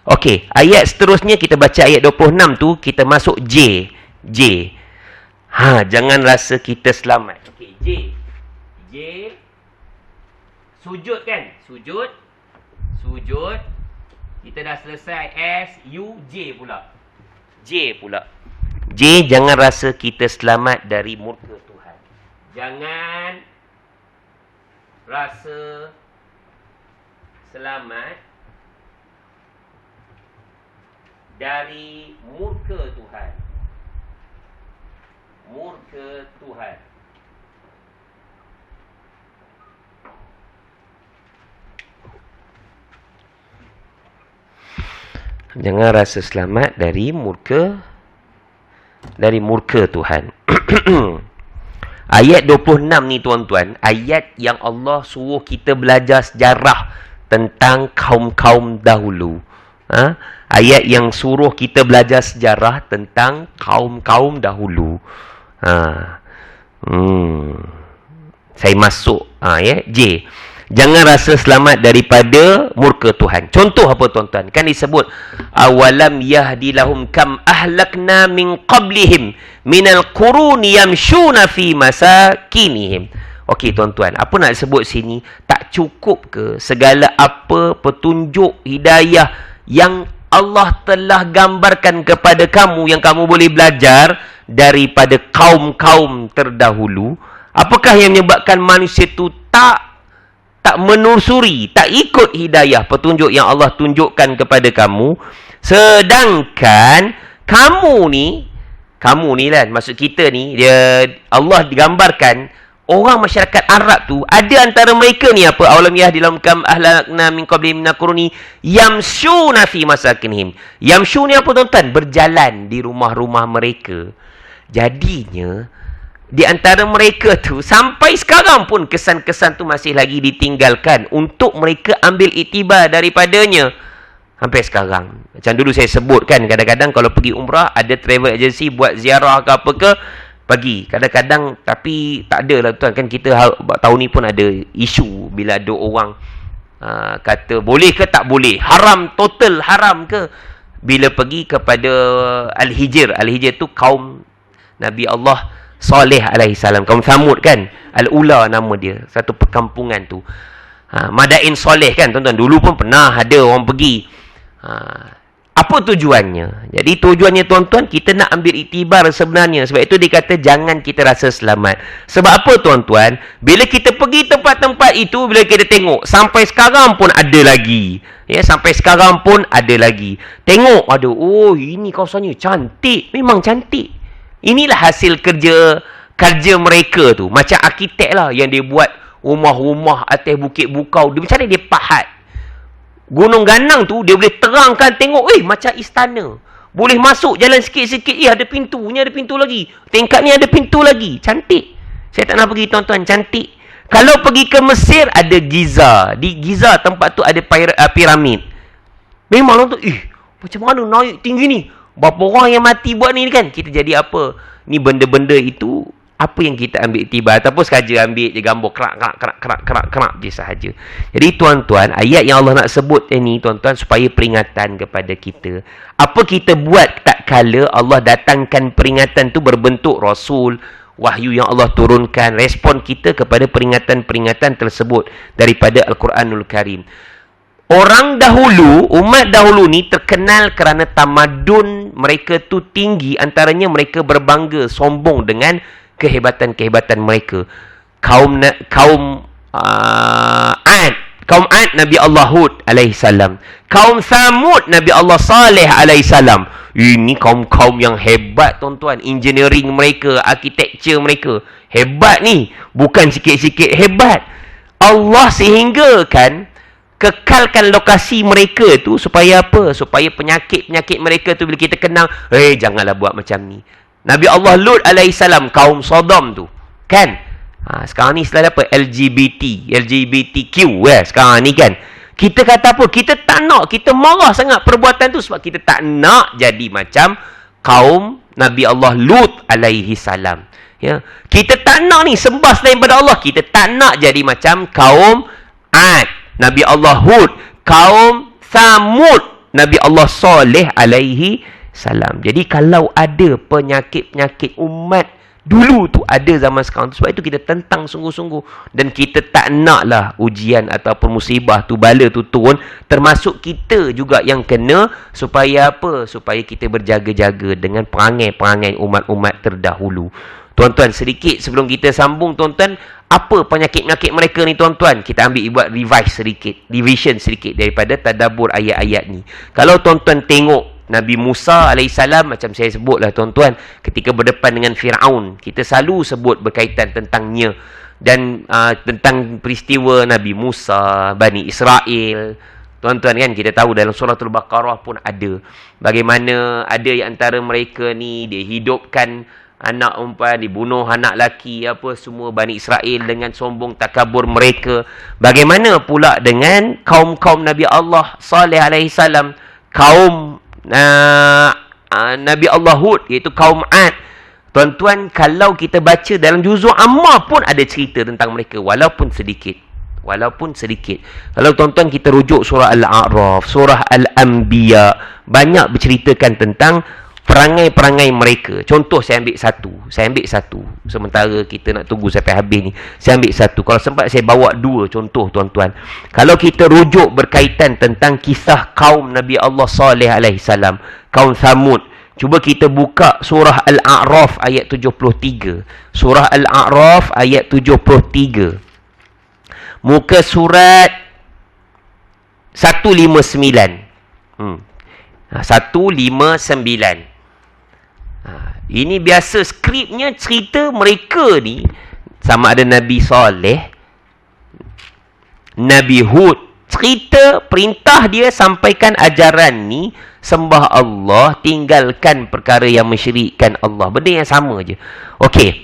A: Okey, ayat seterusnya kita baca ayat 26 tu, kita masuk J. Jangan rasa kita selamat. Okey, J. Sujud kan? Sujud. Kita dah selesai S, U, J pula. J, jangan rasa kita selamat dari murka Tuhan. Jangan rasa selamat dari murka Tuhan. Jangan rasa selamat dari murka Tuhan. Ayat 26 ni tuan-tuan, ayat yang Allah suruh kita belajar sejarah tentang kaum-kaum dahulu. Ayat yang suruh kita belajar sejarah tentang kaum-kaum dahulu. Saya masuk J. Jangan rasa selamat daripada murka Tuhan. Contoh apa tuan-tuan? Kan disebut awalam yahdi lahum kam ahlakna min qablihim minal quruni yamshuna fi masakinihim. Okey tuan-tuan, apa nak sebut sini? Tak cukup ke segala apa petunjuk hidayah yang Allah telah gambarkan kepada kamu, yang kamu boleh belajar daripada kaum-kaum terdahulu? Apakah yang menyebabkan manusia itu tak menelusuri, tak ikut hidayah petunjuk yang Allah tunjukkan kepada kamu? Sedangkan kamu ni lah, maksud kita ni, Allah digambarkan orang masyarakat Arab tu, ada antara mereka ni apa? Awalam yahdilahum kam ahlakna min qablihim minal quruni yamshuna fi masakinihim. Yamshu ni apa tuan-tuan? Berjalan di rumah-rumah mereka. Jadinya di antara mereka tu, sampai sekarang pun kesan-kesan tu masih lagi ditinggalkan untuk mereka ambil iktibar daripadanya. Sampai sekarang. Macam dulu saya sebutkan, kadang-kadang kalau pergi umrah, ada travel agency buat ziarah ke apa ke, pergi. Kadang-kadang, tapi tak ada lah tuan. Kan kita tahun ni pun ada isu bila ada orang kata boleh ke tak boleh, haram, total haram ke. Bila pergi kepada Al-Hijr. Al-Hijr tu kaum Nabi Allah Saleh alaihissalam, kaum Thamud kan. Al-Ula nama dia, satu perkampungan tu. Madain Saleh kan tuan-tuan. Dulu pun pernah ada orang pergi. Apa tujuannya? Jadi tujuannya tuan-tuan, kita nak ambil iktibar sebenarnya. Sebab itu dikata jangan kita rasa selamat. Sebab apa tuan-tuan? Bila kita pergi tempat-tempat itu, bila kita tengok, sampai sekarang pun ada lagi. Ya, sampai sekarang pun ada lagi. Tengok, ada, oh ini kawasannya cantik. Memang cantik. Inilah hasil kerja mereka tu. Macam arkitek lah yang dia buat rumah-rumah atas bukit bukau. Dia macam mana dia pahat. Gunung Ganang tu, dia boleh terangkan, tengok, macam istana. Boleh masuk jalan sikit-sikit, ada pintu, ni ada pintu lagi. Tingkat ni ada pintu lagi. Cantik. Saya tak nak pergi tuan-tuan, cantik. Kalau pergi ke Mesir, ada Giza. Di Giza tempat tu ada piramid. Memang tu, macam mana naik tinggi ni? Berapa orang yang mati buat ni kan? Kita jadi apa? Ni benda-benda itu Apa yang kita ambil iktibar, ataupun sahaja ambil je gambar kerak je sahaja. Jadi tuan-tuan, ayat yang Allah nak sebut ini tuan-tuan supaya peringatan kepada kita. Apa kita buat tak kala Allah datangkan peringatan tu berbentuk rasul, wahyu yang Allah turunkan, respon kita kepada peringatan-peringatan tersebut daripada Al-Quranul Karim. Orang dahulu, umat dahulu ni terkenal kerana tamadun mereka tu tinggi, antaranya mereka berbangga, sombong dengan kehebatan-kehebatan mereka. Kaum Ad Nabi Allah Hud alaihissalam, kaum Samud Nabi Allah Saleh alaihissalam. Ini kaum-kaum yang hebat tuan-tuan, engineering mereka, architecture mereka hebat ni, bukan sikit-sikit hebat. Allah sehingga kan kekalkan lokasi mereka tu supaya apa? Supaya penyakit-penyakit mereka tu bila kita kenal, janganlah buat macam ni. Nabi Allah Lut alaihissalam, kaum Sodom tu, kan? Sekarang ni istilah apa? LGBTQ sekarang ni kan. Kita kata apa? Kita tak nak, kita marah sangat perbuatan tu sebab kita tak nak jadi macam kaum Nabi Allah Lut alaihissalam. Ya. Kita tak nak ni sembah selain daripada Allah. Kita tak nak jadi macam kaum Ad Nabi Allah Hud, kaum Samud Nabi Allah Saleh alaihi salam. Jadi kalau ada penyakit-penyakit umat dulu tu ada zaman sekarang tu, sebab itu kita tentang sungguh-sungguh, dan kita tak naklah ujian ataupun musibah tu, bala tu turun, termasuk kita juga yang kena, supaya apa? Supaya kita berjaga-jaga dengan perangai-perangai umat-umat terdahulu. Tuan-tuan, sedikit sebelum kita sambung tuan-tuan, apa penyakit-penyakit mereka ni tuan-tuan? Kita ambil buat revision sedikit daripada tadabbur ayat-ayat ni. Kalau tuan-tuan tengok Nabi Musa alaihissalam, macam saya sebutlah tuan-tuan, ketika berdepan dengan Fir'aun, kita selalu sebut berkaitan tentangnya, dan tentang peristiwa Nabi Musa, Bani Israel. Tuan-tuan kan, kita tahu dalam suratul Baqarah pun ada bagaimana ada yang antara mereka ni dia hidupkan anak umpan, dibunuh anak laki, apa semua Bani Israel dengan sombong takabur mereka. Bagaimana pula dengan kaum-kaum Nabi Allah Saleh alaihissalam, kaum Nabi Allah Hud, iaitu kaum Ad. Tuan-tuan, kalau kita baca dalam juzuk Amma pun ada cerita tentang mereka, walaupun sedikit. Kalau tuan-tuan kita rujuk surah Al-A'raf, surah Al-Anbiya, banyak berceritakan tentang perangai-perangai mereka. Contoh saya ambil satu. Sementara kita nak tunggu sampai habis ni, saya ambil satu. Kalau sempat saya bawa dua contoh tuan-tuan. Kalau kita rujuk berkaitan tentang kisah kaum Nabi Allah Saleh alaihissalam, kaum Samud, cuba kita buka surah Al-A'raf ayat 73. Surah Al-A'raf ayat 73. Muka surat 159. 159. Ini biasa skripnya, cerita mereka ni sama ada Nabi Saleh, Nabi Hud, cerita perintah dia sampaikan ajaran ni, sembah Allah, tinggalkan perkara yang mensyirikkan Allah. Benda yang sama je. Okey,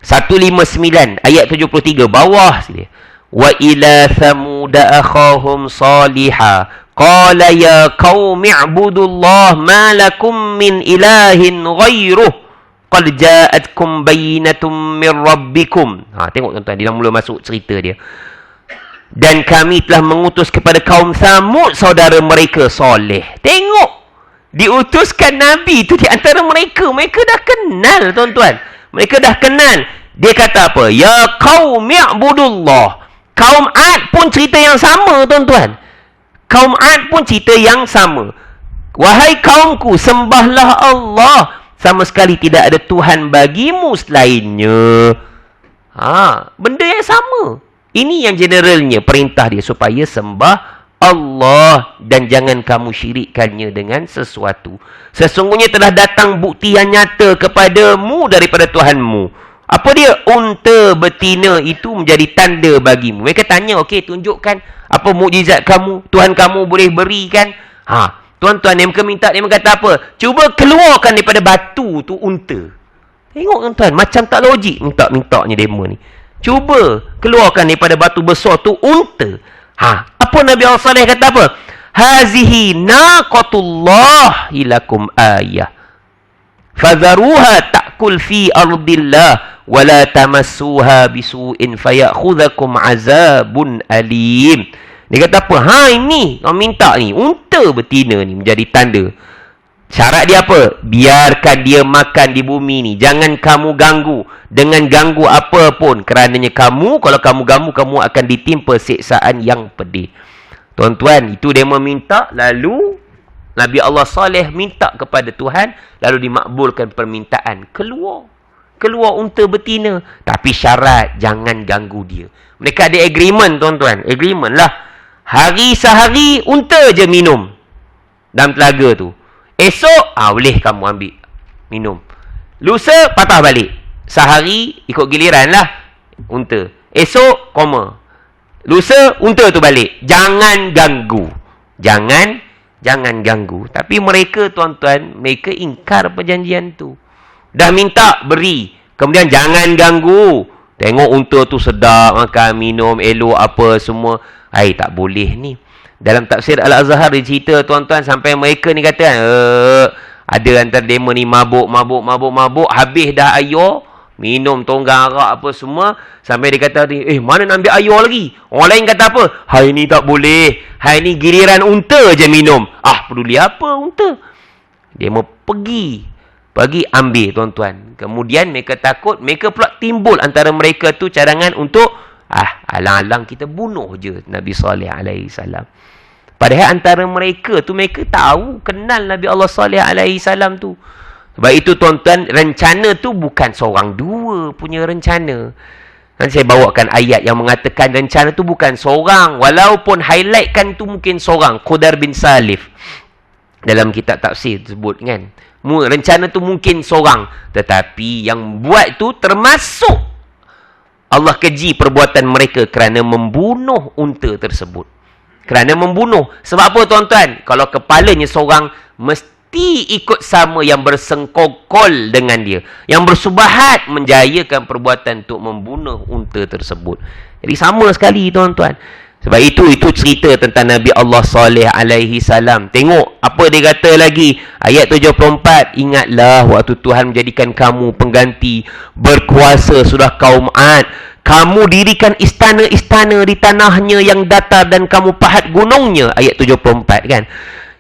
A: 159 ayat 73 bawah sini. Wa ila thamud akhahum salihah qala ya qaumi i'budullah ma lakum min ilahin ghairuh qad ja'atkum bayyinatun min rabbikum. Tengok tuan-tuan, dia dah mula masuk cerita dia. Dan kami telah mengutus kepada kaum Samud saudara mereka Saleh. Tengok, diutuskan Nabi tu di antara mereka. Mereka dah kenal tuan-tuan. Mereka dah kenal. Dia kata apa? Ya qaumi i'budullah. Kaum Ad pun cerita yang sama tuan-tuan. Kaum Ad pun cerita yang sama. Wahai kaumku, sembahlah Allah. Sama sekali tidak ada Tuhan bagimu selainnya. Benda yang sama. Ini yang generalnya perintah dia, supaya sembah Allah dan jangan kamu syirikkannya dengan sesuatu. Sesungguhnya telah datang bukti yang nyata kepadamu daripada Tuhanmu. Apa dia? Unta betina itu menjadi tanda bagimu. Mereka tanya, okey, tunjukkan apa mukjizat kamu, Tuhan kamu boleh berikan. Tuan-tuan, yang mereka minta, dia kata apa? Cuba keluarkan daripada batu tu unta. Tengok tuan-tuan, macam tak logik minta-mintanya demo ni. Cuba keluarkan daripada batu besar tu unta. Apa Nabi Allah Saleh kata apa? Hazihi naqatullah ilakum ayah. Fadharuha ta'kul fi ardillah wala tamassuha bisu'in fayakhudhakum azabun alim. Dia kata apa? Ini kau minta ni, unta betina ni menjadi tanda. Syarat dia apa? Biarkan dia makan di bumi ni. Jangan kamu ganggu. Dengan ganggu apa pun. Kerananya kamu, kalau kamu ganggu, kamu akan ditimpa siksaan yang pedih. Tuan-tuan, itu dia meminta. Lalu, Nabi Allah Saleh minta kepada Tuhan. Lalu dimakbulkan permintaan. Keluar unta betina. Tapi syarat, jangan ganggu dia. Mereka ada agreement, tuan-tuan. Agreement lah. Hari sehari, unta je minum dalam telaga tu. Esok, boleh kamu ambil minum. Lusa, patah balik. Sehari, ikut giliran lah. Unta. Esok, koma. Lusa, unta tu balik. Jangan ganggu. Jangan ganggu. Tapi mereka, tuan-tuan, mereka ingkar perjanjian tu. Dah minta, beri. Kemudian, jangan ganggu. Tengok unta tu sedap, makan, minum, elok, apa semua. Tak boleh ni. Dalam tafsir Al-Azhar dia cerita, tuan-tuan, sampai mereka ni kata, ada antara demo ni mabuk. Habis dah air, minum tonggang arak apa semua. Sampai dia kata, mana nak ambil air lagi? Orang lain kata apa? Hai ni tak boleh. Hai ni giliran unta je minum. Peduli apa unta? Dia mau pergi ambil, tuan-tuan. Kemudian mereka takut, mereka pula timbul antara mereka tu cadangan untuk, alang-alang kita bunuh je Nabi Saleh alaihi salam. Padahal antara mereka tu, mereka tahu, kenal Nabi Allah Saleh alaihi salam tu. Sebab itu, tuan-tuan, rencana tu bukan seorang dua punya rencana. Nanti saya bawakan ayat yang mengatakan rencana tu bukan seorang. Walaupun highlightkan tu mungkin seorang. Qudar bin Salif. Dalam kitab tafsir tersebut kan. Rencana tu mungkin seorang. Tetapi yang buat tu termasuk Allah keji perbuatan mereka kerana membunuh unta tersebut. Kerana membunuh. Sebab apa, tuan-tuan? Kalau kepalanya seorang, mesti ikut sama yang bersengkokol dengan dia. Yang bersubahat menjayakan perbuatan untuk membunuh unta tersebut. Jadi sama sekali, tuan-tuan. Sebab itu cerita tentang Nabi Allah Saleh alaihi salam. Tengok apa dia kata lagi. Ayat 74. Ingatlah waktu Tuhan menjadikan kamu pengganti berkuasa sudah kaum Ad. Kamu dirikan istana-istana di tanahnya yang datar dan kamu pahat gunungnya. Ayat 74 kan.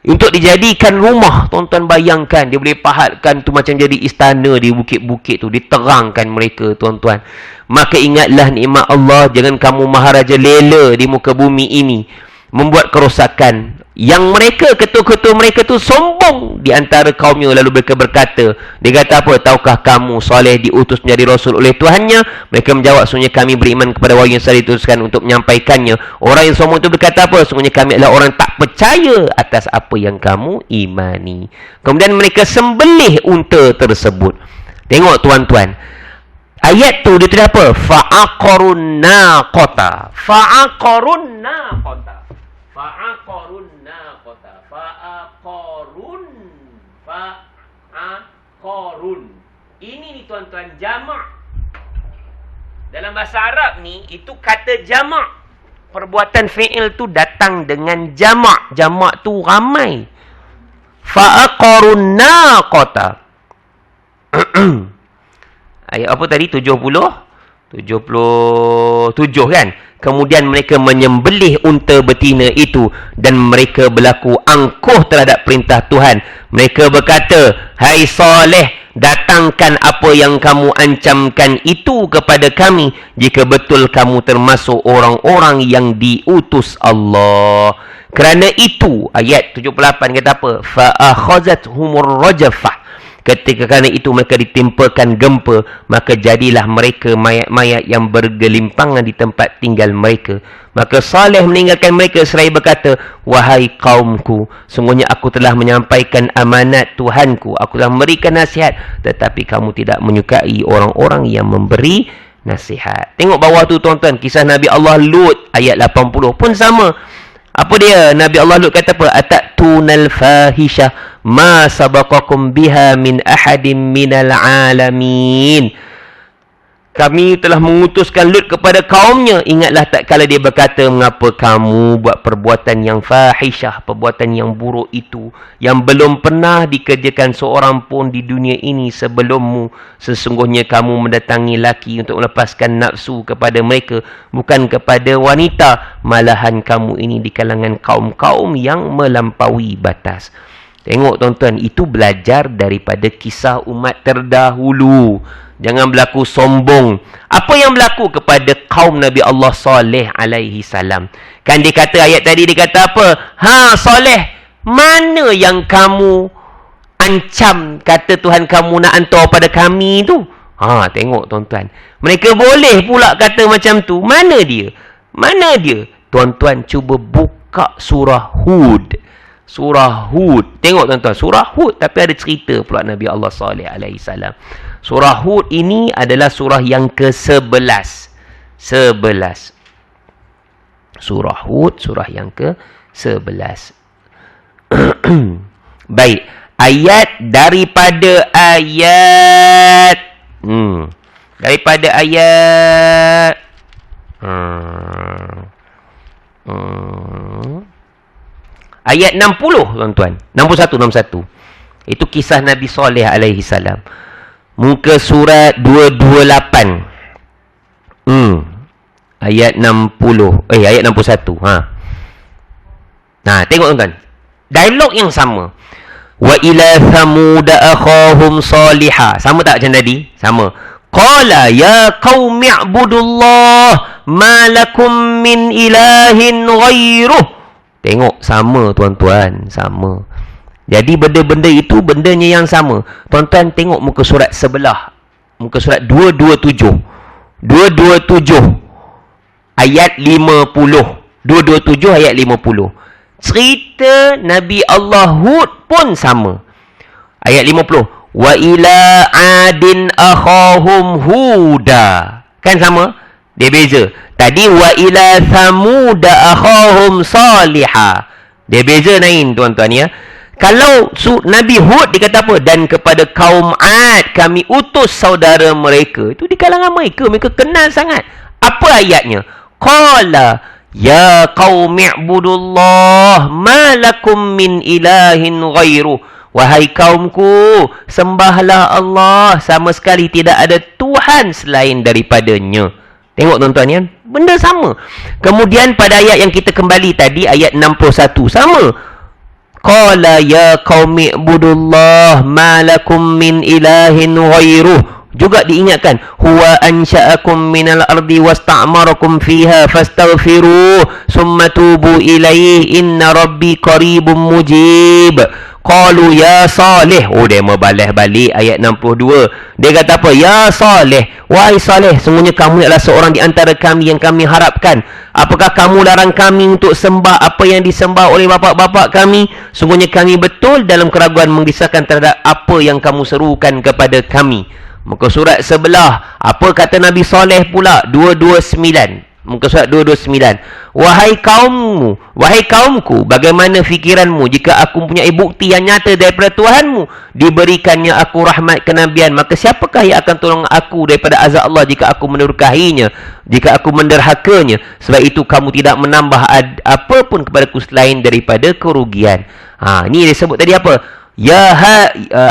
A: Untuk dijadikan rumah. Tuan-tuan bayangkan. Dia boleh pahatkan tu macam jadi istana di bukit-bukit tu. Diterangkan mereka, tuan-tuan. Maka ingatlah nikmat Allah. Jangan kamu maharaja lela di muka bumi ini. Membuat kerosakan. Yang mereka, ketua-ketua mereka tu sombong di antara kaumnya. Lalu mereka berkata. Dia kata apa? Tahukah kamu Saleh diutus menjadi Rasul oleh Tuhannya? Mereka menjawab, sungguhnya kami beriman kepada wahyu yang Saleh diutuskan untuk menyampaikannya. Orang yang sombong itu berkata apa? Sungguhnya kami adalah orang tak percaya atas apa yang kamu imani. Kemudian mereka sembelih unta tersebut. Tengok, tuan-tuan. Ayat tu dia tulis apa? Fa'aqarun naqata. Fa'aqarun naqata. Fa'aqarun naqata. Fa'aqarun. Ini ni, tuan-tuan, jamak. Dalam bahasa Arab ni, itu kata jamak. Perbuatan fi'il tu datang dengan jamak. Jamak tu ramai. Fa'aqarun naqata. Ayat apa tadi? 77 kan? Kemudian mereka menyembelih unta betina itu dan mereka berlaku angkuh terhadap perintah Tuhan. Mereka berkata, hai Saleh, datangkan apa yang kamu ancamkan itu kepada kami jika betul kamu termasuk orang-orang yang diutus Allah. Kerana itu, ayat 78 kata apa? Fa'akhazathumur rajafah. Ketika kerana itu mereka ditimpakan gempa, maka jadilah mereka mayat-mayat yang bergelimpangan di tempat tinggal mereka. Maka Saleh meninggalkan mereka seraya berkata, wahai kaumku, sungguhnya aku telah menyampaikan amanat Tuhanku, aku telah memberikan nasihat, tetapi kamu tidak menyukai orang-orang yang memberi nasihat. Tengok bawah tu, tuan-tuan, kisah Nabi Allah Lut ayat 80 pun sama. Apa dia? Nabi Allah Lut kata apa? Atattunal fahisyah ma sabaqakum biha min ahadim minal alamin. Kami telah mengutuskan Lut kepada kaumnya. Ingatlah tak kala dia berkata, mengapa kamu buat perbuatan yang fahishah, perbuatan yang buruk itu, yang belum pernah dikerjakan seorang pun di dunia ini sebelummu. Sesungguhnya kamu mendatangi laki untuk melepaskan nafsu kepada mereka, bukan kepada wanita. Malahan kamu ini di kalangan kaum-kaum yang melampaui batas. Tengok tuan-tuan, itu belajar daripada kisah umat terdahulu. Jangan berlaku sombong. Apa yang berlaku kepada kaum Nabi Allah Saleh alaihi salam? Kan dia kata, ayat tadi dia kata apa? Ha, Saleh, mana yang kamu ancam kata Tuhan kamu nak hantar pada kami tu? Ha, tengok tuan-tuan. Mereka boleh pula kata macam tu. Mana dia? Mana dia? Tuan-tuan cuba buka surah Hud. Surah Hud. Tengok tuan-tuan, surah Hud tapi ada cerita pula Nabi Allah Saleh alaihi salam. Surah Hud ini adalah surah yang ke-11. 11. Surah Hud, surah yang ke-11. Baik. Ayat daripada ayat. Daripada ayat. Ayat 60, tuan-tuan. 61. Itu kisah Nabi Saleh alaihi salam. Muka surat 228. Ayat 60. Ayat 61. Nah, tengok tuan-tuan. Dialog yang sama. Wa ila thamud akhahum salihah. Sama tak macam tadi? Sama. Qala ya qaumi i'budullah ma lakum min ilahin ghairuh. Tengok, sama tuan-tuan. Sama. Jadi benda-benda itu bendanya yang sama. Tuan-tuan tengok muka surat sebelah. Muka surat 227. 227 ayat 50. 227 ayat 50. Cerita Nabi Allah Hud pun sama. Ayat 50. Wa ila adin akhahum huda. Kan sama? Dia beza. Tadi wa ila thamuda akhahum salihah. Dia beza lain tuan-tuan ya. Kalau Nabi Hud dia kata apa? Dan kepada kaum Ad kami utus saudara mereka. Itu di kalangan mereka. Mereka kenal sangat. Apa ayatnya? Qala ya qaumi i'budullah ma lakum min ilahin ghairuh. Wahai kaumku, sembahlah Allah. Sama sekali tidak ada Tuhan selain daripadanya. Tengok tuan-tuan ya. Benda sama. Kemudian pada ayat yang kita kembali tadi, ayat 61. Sama. Qala ya qaumi ibudullah ma lakum min ilahin ghairuh. Juga diingatkan, huwa ansha'akum minal ardi wasta'marakum fiha fastaghfiruh summa tubu ilaihi inna rabbi qaribun mujib. Qalu ya Saleh. Oh, dia membalas balik ayat 62. Dia kata apa? Ya Saleh, wahai Saleh, sungguhnya kamu adalah seorang di antara kami yang kami harapkan. Apakah kamu larang kami untuk sembah apa yang disembah oleh bapa-bapa kami? Sungguhnya kami betul dalam keraguan mengisahkan terhadap apa yang kamu serukan kepada kami. Muka surat sebelah. Apa kata Nabi Saleh pula? 229. Muka surat 229. Wahai kaummu, wahai kaumku, bagaimana fikiranmu jika aku mempunyai bukti yang nyata daripada Tuhanmu, diberikannya aku rahmat kenabian, maka siapakah yang akan tolong aku daripada azab Allah jika aku mendurhakainya, jika aku menderhakanya? Sebab itu kamu tidak menambah apa pun kepadaku selain daripada kerugian. Ni dia sebut tadi apa?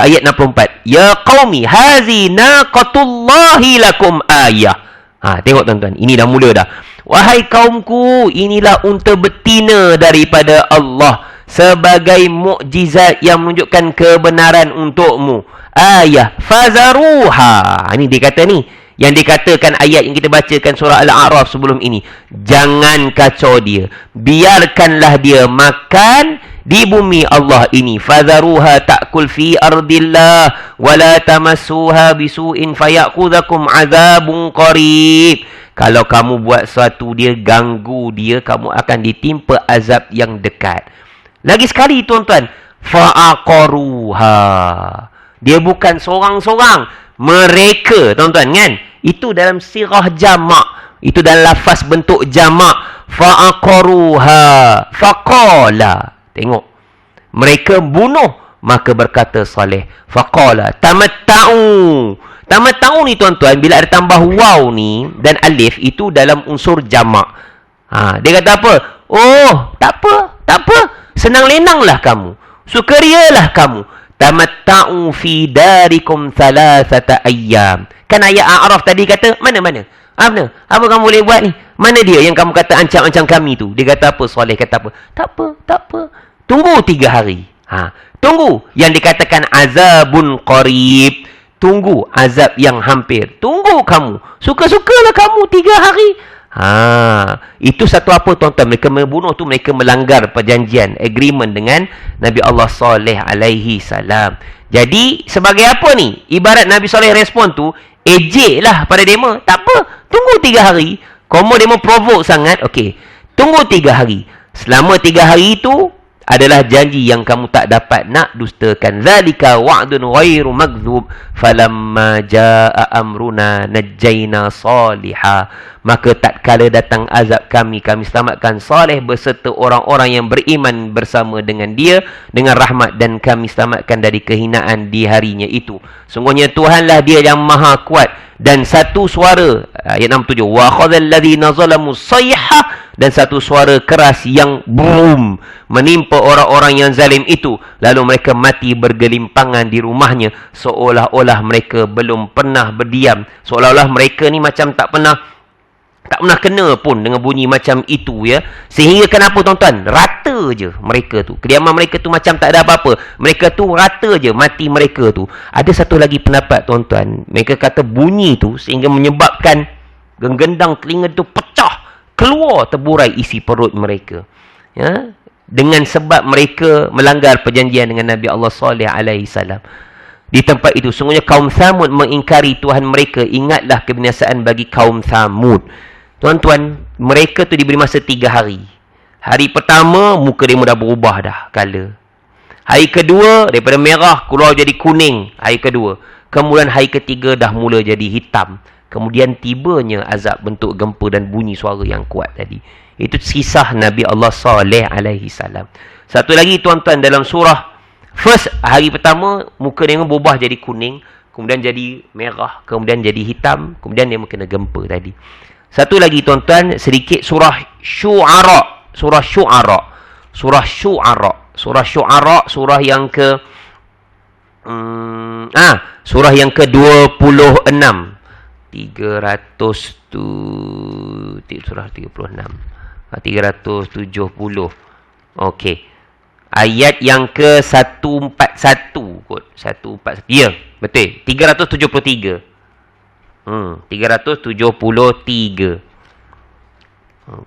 A: Ayat 64. Ya qaumi hazi naqatullahi lakum ayah. Tengok tuan-tuan, ini dah mula dah. Wahai kaumku, inilah unta betina daripada Allah sebagai mukjizat yang menunjukkan kebenaran untukmu. Ayah fazaruha. Ini dia kata ni, yang dikatakan ayat yang kita bacakan surah Al-A'raf sebelum ini. Jangan kacau dia, biarkanlah dia makan di bumi Allah ini. Fadharuha ta'kul fi ardillah wala tamassuha bisu'in fayakhudhakum azabun qarib. Kalau kamu buat sesuatu dia, ganggu dia, kamu akan ditimpa azab yang dekat. Lagi sekali tuan-tuan, fa'aqaruha. Dia bukan seorang-seorang, mereka tuan-tuan kan. Itu dalam sirah jamak. Itu dalam lafaz bentuk jamak. Fa'aqaruha. Faqala. Tengok. Mereka bunuh. Maka berkata Saleh, faqala tamatta'u. Tamatta'u ni tuan-tuan, bila ada tambah waw ni dan alif, itu dalam unsur jamak. Dia kata apa? Oh, tak apa. Senang lenanglah kamu. Sukarialah kamu. Tamatta'u fi darikum thalathata ayyam. Kan ayat A'raf tadi kata, mana? Apa kamu boleh buat ni? Mana dia yang kamu kata ancam-ancam kami tu? Dia kata apa? Saleh kata apa? Tak apa. Tunggu 3 hari. Tunggu. Yang dikatakan azabun qarib. Tunggu azab yang hampir. Tunggu kamu. Suka-sukalah kamu 3 hari. Itu satu apa tuan-tuan? Mereka membunuh tu, mereka melanggar perjanjian, agreement dengan Nabi Allah Saleh alaihi salam. Jadi, sebagai apa ni? Ibarat Nabi Saleh respon tu, ejek lah pada dema. Tak apa. Tunggu 3 hari. Komo dema provoke sangat. Okey. Tunggu 3 hari. Selama 3 hari itu adalah janji yang kamu tak dapat nak dustakan. Zalika wa'dun ghairu magdzub. Falamma jaa amruna najjayna Salihah. Maka tatkala datang azab kami selamatkan Saleh beserta orang-orang yang beriman bersama dengan dia dengan rahmat, dan kami selamatkan dari kehinaan di harinya itu. Sungguhnya Tuhanlah dia yang maha kuat. Dan satu suara, ayat 67, wa akhadhal ladzina zalamu sayhah, dan satu suara keras yang boom menimpa orang-orang yang zalim itu, lalu mereka mati bergelimpangan di rumahnya, seolah-olah mereka belum pernah berdiam, seolah-olah mereka ni macam tak pernah kena pun dengan bunyi macam itu, ya. Sehingga kenapa tuan-tuan? Rata je mereka tu. Kediaman mereka tu macam tak ada apa-apa. Mereka tu rata je mati mereka tu. Ada satu lagi pendapat tuan-tuan. Mereka kata bunyi tu sehingga menyebabkan genggendang telinga tu pecah, keluar terburai isi perut mereka. Ya. Dengan sebab mereka melanggar perjanjian dengan Nabi Allah Saleh alaihi salam. Di tempat itu, sungguhnya kaum Thamud mengingkari Tuhan mereka. Ingatlah kebinasaan bagi kaum Thamud. Tuan-tuan, mereka tu diberi masa 3 hari. Hari pertama, muka dia dah berubah dah, color. Hari kedua, daripada merah keluar jadi kuning. Hari kedua. Kemudian hari ketiga dah mula jadi hitam. Kemudian tibanya azab bentuk gempa dan bunyi suara yang kuat tadi. Itu kisah Nabi Allah Saleh alaihi salam. Satu lagi tuan-tuan, dalam surah first, hari pertama, muka dia berubah jadi kuning. Kemudian jadi merah. Kemudian jadi hitam. Kemudian dia kena gempa tadi. Satu lagi tuan-tuan, sedikit surah Syu'ara. Surah Syu'ara. Surah Syu'ara. Surah Syu'ara, surah yang ke surah yang ke-26. 300 tu surah 36. 370. Okey. Ayat yang ke-141 kot. 141. Ya, betul. 373. 373.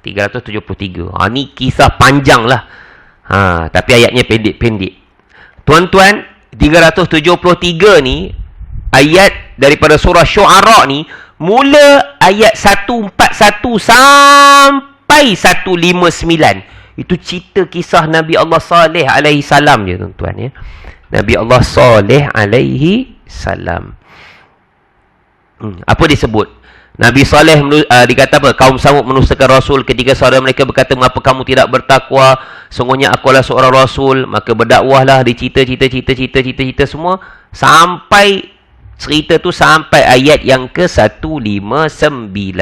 A: 373. Ni kisah panjang lah. Tapi ayatnya pendek-pendek. Tuan-tuan, 373 ni, ayat daripada surah Syu'ara ni, mula ayat 141 sampai 159. Itu cerita kisah Nabi Allah Saleh alaihi salam je tuan-tuan, ya. Nabi Allah Saleh alaihi salam. Apa disebut? Nabi Saleh dikata apa? Kaum Samud menustakan Rasul ketika saudara mereka berkata, mengapa kamu tidak bertakwa? Sungguhnya aku adalah seorang Rasul. Maka berdakwahlah, cerita semua. Sampai cerita tu sampai ayat yang ke-159.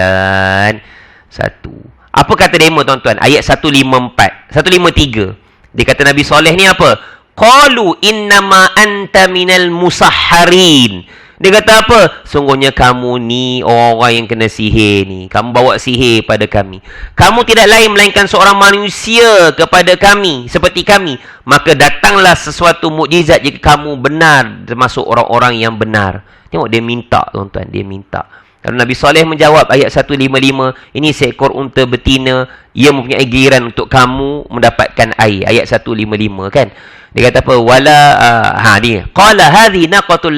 A: Apa kata demo tuan-tuan? Ayat 154. 153. Dia kata Nabi Saleh ni apa? Qalu innama anta minal musahharin. Dia kata apa? Sungguhnya kamu ni orang yang kena sihir ni. Kamu bawa sihir pada kami. Kamu tidak lain melainkan seorang manusia kepada kami, seperti kami. Maka datanglah sesuatu mukjizat jika kamu benar termasuk orang-orang yang benar. Tengok dia minta tuan-tuan, dia minta. Kalau Nabi Saleh menjawab ayat 155, ini seekor unta betina, ia mempunyai giliran untuk kamu mendapatkan air. Ayat 155 kan. Dia kata apa? Dia. Qala hadhi naqatul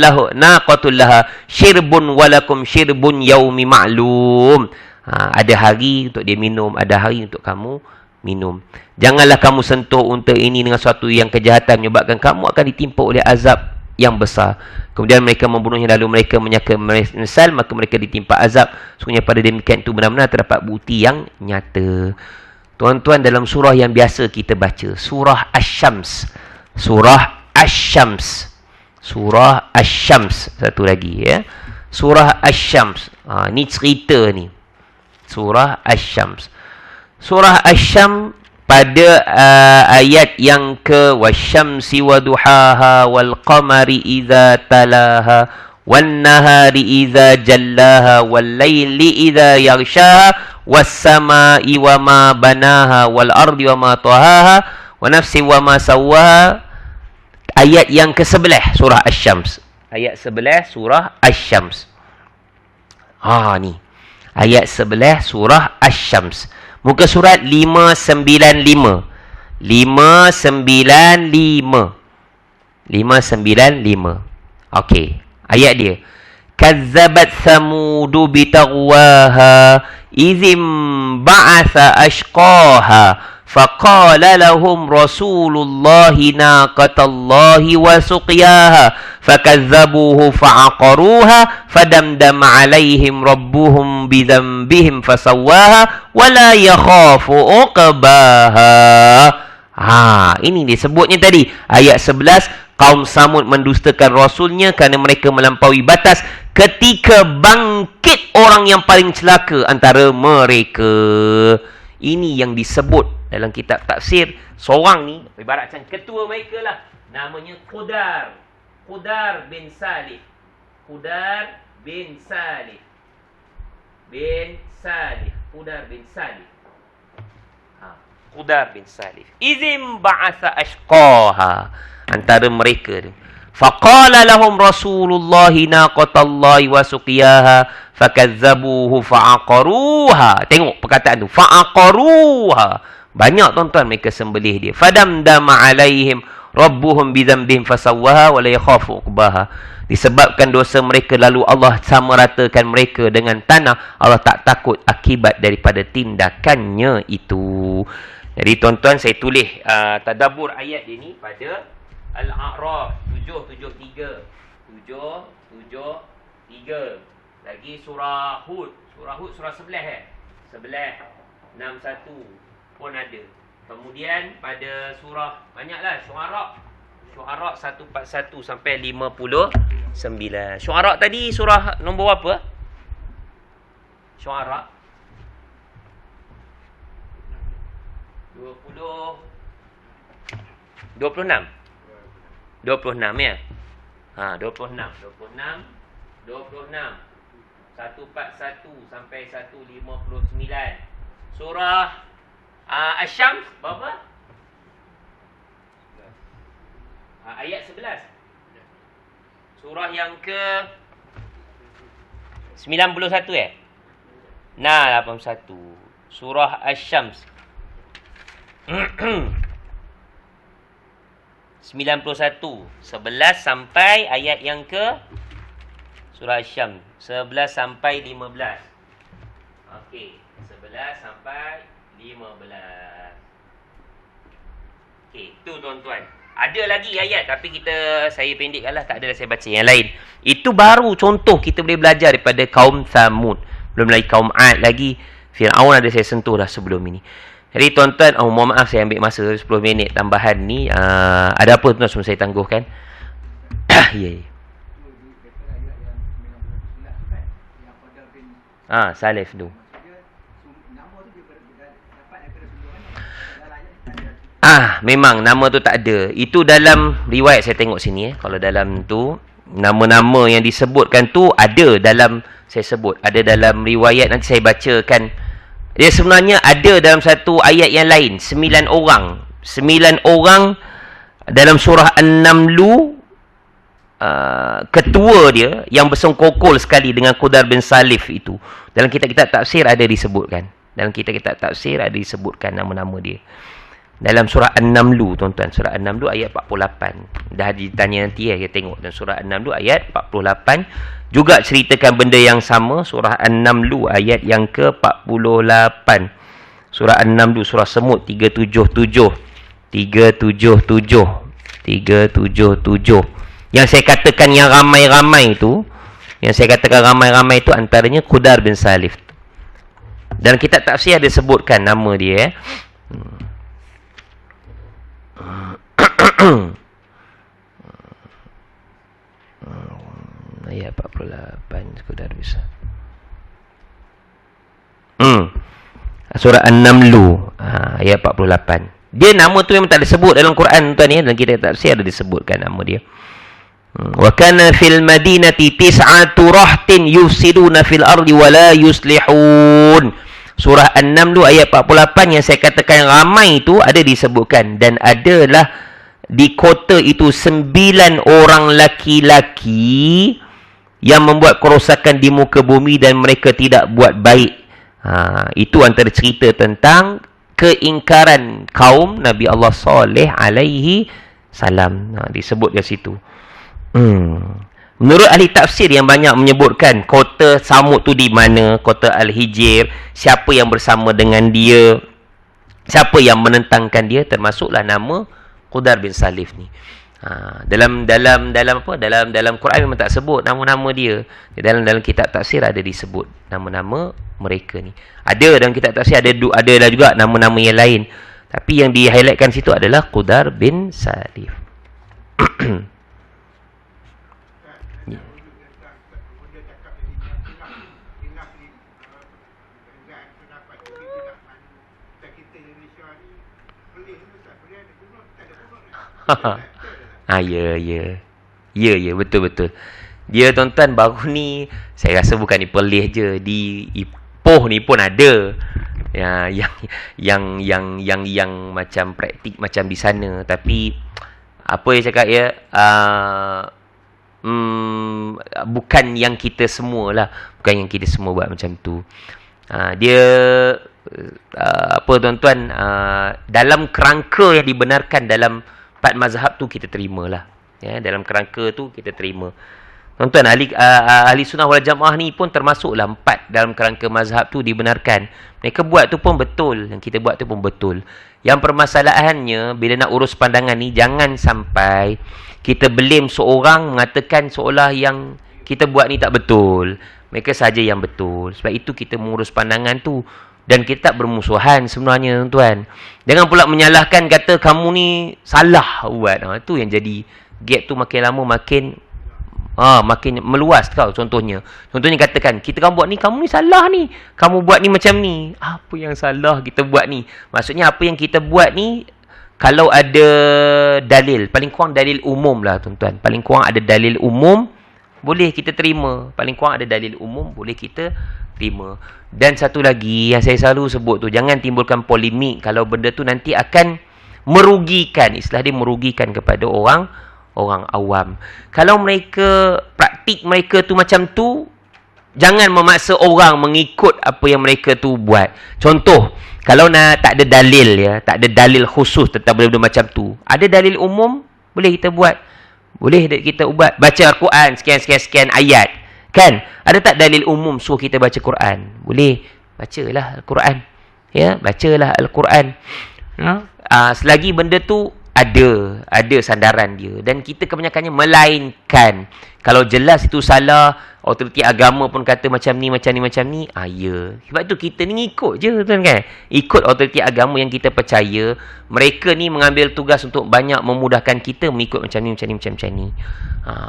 A: laha syirbun walakum syirbun yaumi ma'lum. Ada hari untuk dia minum, ada hari untuk kamu minum. Janganlah kamu sentuh unta ini dengan sesuatu yang kejahatan, menyebabkan kamu akan ditimpa oleh azab yang besar. Kemudian mereka membunuhnya, lalu mereka menyangka menyesal, maka mereka ditimpa azab. Sungguhnya pada demikian itu benar-benar terdapat bukti yang nyata. Tuan-tuan, dalam surah yang biasa kita baca, surah Asy-Syams, surah Asy-Syams. Surah Asy-Syams. Satu lagi ya. Surah Asy-Syams. Ni cerita ni. Surah Asy-Syams. Surah Asy-Syams pada ayat yang ke wasyamsi waduhaha wal qamari idza talaha wan nahari idza jallaha wal laili idza yaghshaha was samai wama banaha wal ardi wama tahaha wa nafsi wama sawwaha. Ayat yang ke-11 surah Asy-Syams. Ayat 11 surah Asy-Syams. Ni. Ayat 11 surah Asy-Syams. Muka surat 595. 595. Okey. Ayat dia. Kazzabat Samudu bitagwaha idzim ba'atha ashqaha faqala lahum Rasulullahi naqatallahi wa suqiyaha fakazzabuhu fa'aqaruha fadamdama alaihim rabbuhum bidzambihim fasawwaha wala yakhafu uqbaha. Ini disebutnya tadi ayat 11, kaum Samud mendustakan rasulnya kerana mereka melampaui batas ketika bangkit orang yang paling celaka antara mereka. Ini yang disebut dalam kitab tafsir. Seorang ni ibarat macam ketua mereka lah, namanya Qudar bin Salih. Qudar bin Salih. Izim ba'atha ashqaha. Antara mereka tu. Faqala lahum Rasulullahi naqatallahi wa suqiyaha fakazzabuhu fa'aqaruha. Tengok perkataan tu. Fa'aqaruha. Banyak tuan-tuan mereka sembelih dia. Fadamdama alaihim rabbuhum bidzambihim fasawwaha wa la yakhafu uqbaha. Disebabkan dosa mereka lalu Allah sama ratakan mereka dengan tanah. Allah tak takut akibat daripada tindakannya itu. Jadi tuan-tuan, saya tulis tadabbur ayat ini pada Al-A'raf 773. Lagi surah Hud. Surah 11 11 61 pun ada. Kemudian pada surah banyaklah Syu'ara 141 sampai 59. Syu'ara tadi surah nombor apa? Syu'ara 26 ya. 26 141 sampai 159. Surah Asy-Syams berapa? Ayat 11. Surah yang ke 91 81. Surah Asy-Syams 91 11 sampai ayat yang ke surah Asy-Syams 11 sampai 15. Okey, 11 sampai 15. Okey, tu tuan-tuan. Ada lagi ayat tapi saya pendekkanlah, tak adalah saya baca yang lain. Itu baru contoh kita boleh belajar daripada kaum Samud. Belum lagi kaum Ad lagi. Fir'aun ada saya sentuh dah sebelum ini. Jadi tuan-tuan, mohon maaf saya ambil masa 10 minit tambahan ni. Ada apa tuan-tuan sebelum saya tangguhkan? Ya. Salif tu. Memang nama tu tak ada. Itu dalam riwayat saya tengok sini. Kalau dalam tu, nama-nama yang disebutkan tu ada dalam, saya sebut, ada dalam riwayat, nanti saya bacakan. Dia sebenarnya ada dalam satu ayat yang lain. 9 orang. 9 orang dalam surah An-Namlu. Ketua dia yang bersengkokol sekali dengan Qudar bin Salif itu. Dalam kitab-kitab tafsir ada disebutkan. Nama-nama dia. Dalam surah An-Namlu tuan-tuan. Surah An-Namlu ayat 48. Dah ditanya nanti kita tengok. Dan surah An-Namlu ayat 48. Juga ceritakan benda yang sama. Surah An-Namlu ayat yang ke-48. Surah An-Namlu, surah semut 377. Yang saya katakan yang ramai-ramai itu, antaranya Qudar bin Salif. Dan kitab tafsir ada sebutkan nama dia. 48 Qudar bin Salim. Surah An-Namlu, ayat 48. Dia nama tu memang tak disebut dalam Quran tuan ni, dalam kitab tafsir ada disebutkan nama dia. Wa kana fil madinati tis'atu rahtin yufsiduna fil ardi wa la yuslihun. Surah An-Naml ayat 48 yang saya katakan yang ramai itu ada disebutkan, dan adalah di kota itu 9 orang laki-laki yang membuat kerosakan di muka bumi dan mereka tidak buat baik. Itu antara cerita tentang keingkaran kaum Nabi Allah Saleh alaihi salam. Disebut di situ. Menurut ahli tafsir yang banyak menyebutkan kota Samud tu di mana, kota Al-Hijr, siapa yang bersama dengan dia, siapa yang menentangkan dia, termasuklah nama Qudar bin Salif ni. Dalam Quran memang tak sebut nama-nama dia. Dalam kitab tafsir ada disebut nama-nama mereka ni. Ada dalam kitab tafsir, ada juga nama-nama yang lain. Tapi yang di-highlightkan situ adalah Qudar bin Salif. Ya, betul. Dia tuan-tuan baru ni, saya rasa bukan di Perlis je, di Ipoh ni pun ada. Yang macam praktik macam di sana. Tapi apa yang cakap ya, bukan yang kita semua lah, bukan yang kita semua buat macam tu. Dia apa tuan-tuan, dalam kerangka yang dibenarkan dalam 4 mazhab tu kita terimalah. Ya, dalam kerangka tu kita terima. Tuan-tuan, ahli sunnah wal jamaah ni pun termasuklah 4 dalam kerangka mazhab tu dibenarkan. Mereka buat tu pun betul, yang kita buat tu pun betul. Yang permasalahannya bila nak urus pandangan ni, jangan sampai kita blame seorang mengatakan seolah yang kita buat ni tak betul. Mereka saja yang betul. Sebab itu kita mengurus pandangan tu. Dan kita tak bermusuhan sebenarnya tuan-tuan. Jangan pula menyalahkan, kata kamu ni salah buat. Itu yang jadi gap tu makin lama makin meluas tau. Contohnya katakan, kamu buat ni, kamu ni salah ni. Kamu buat ni macam ni. Apa yang salah kita buat ni? Maksudnya apa yang kita buat ni, kalau ada dalil, paling kurang dalil umum lah tuan-tuan. Paling kurang ada dalil umum, boleh kita terima. Paling kurang ada dalil umum, boleh kita terima. Dan satu lagi yang saya selalu sebut tu, jangan timbulkan polemik kalau benda tu nanti akan merugikan, istilah dia merugikan kepada orang awam. Kalau praktik mereka tu macam tu, jangan memaksa orang mengikut apa yang mereka tu buat. Contoh, kalau tak ada dalil ya, tak ada dalil khusus tentang benda-benda macam tu, ada dalil umum, boleh kita buat. Boleh kita buat. Baca Al-Quran sekian ayat. Kan? Ada tak dalil umum suruh kita baca Quran? Boleh. Bacalah Al-Quran. Ya, bacalah Al-Quran. Selagi benda tu ada sandaran dia, dan kita kebanyakannya melainkan. Kalau jelas itu salah, autoriti agama pun kata macam ni, ya. Sebab tu kita ni ikut je tuan kan. Ikut autoriti agama yang kita percaya. Mereka ni mengambil tugas untuk banyak memudahkan kita mengikut macam ni.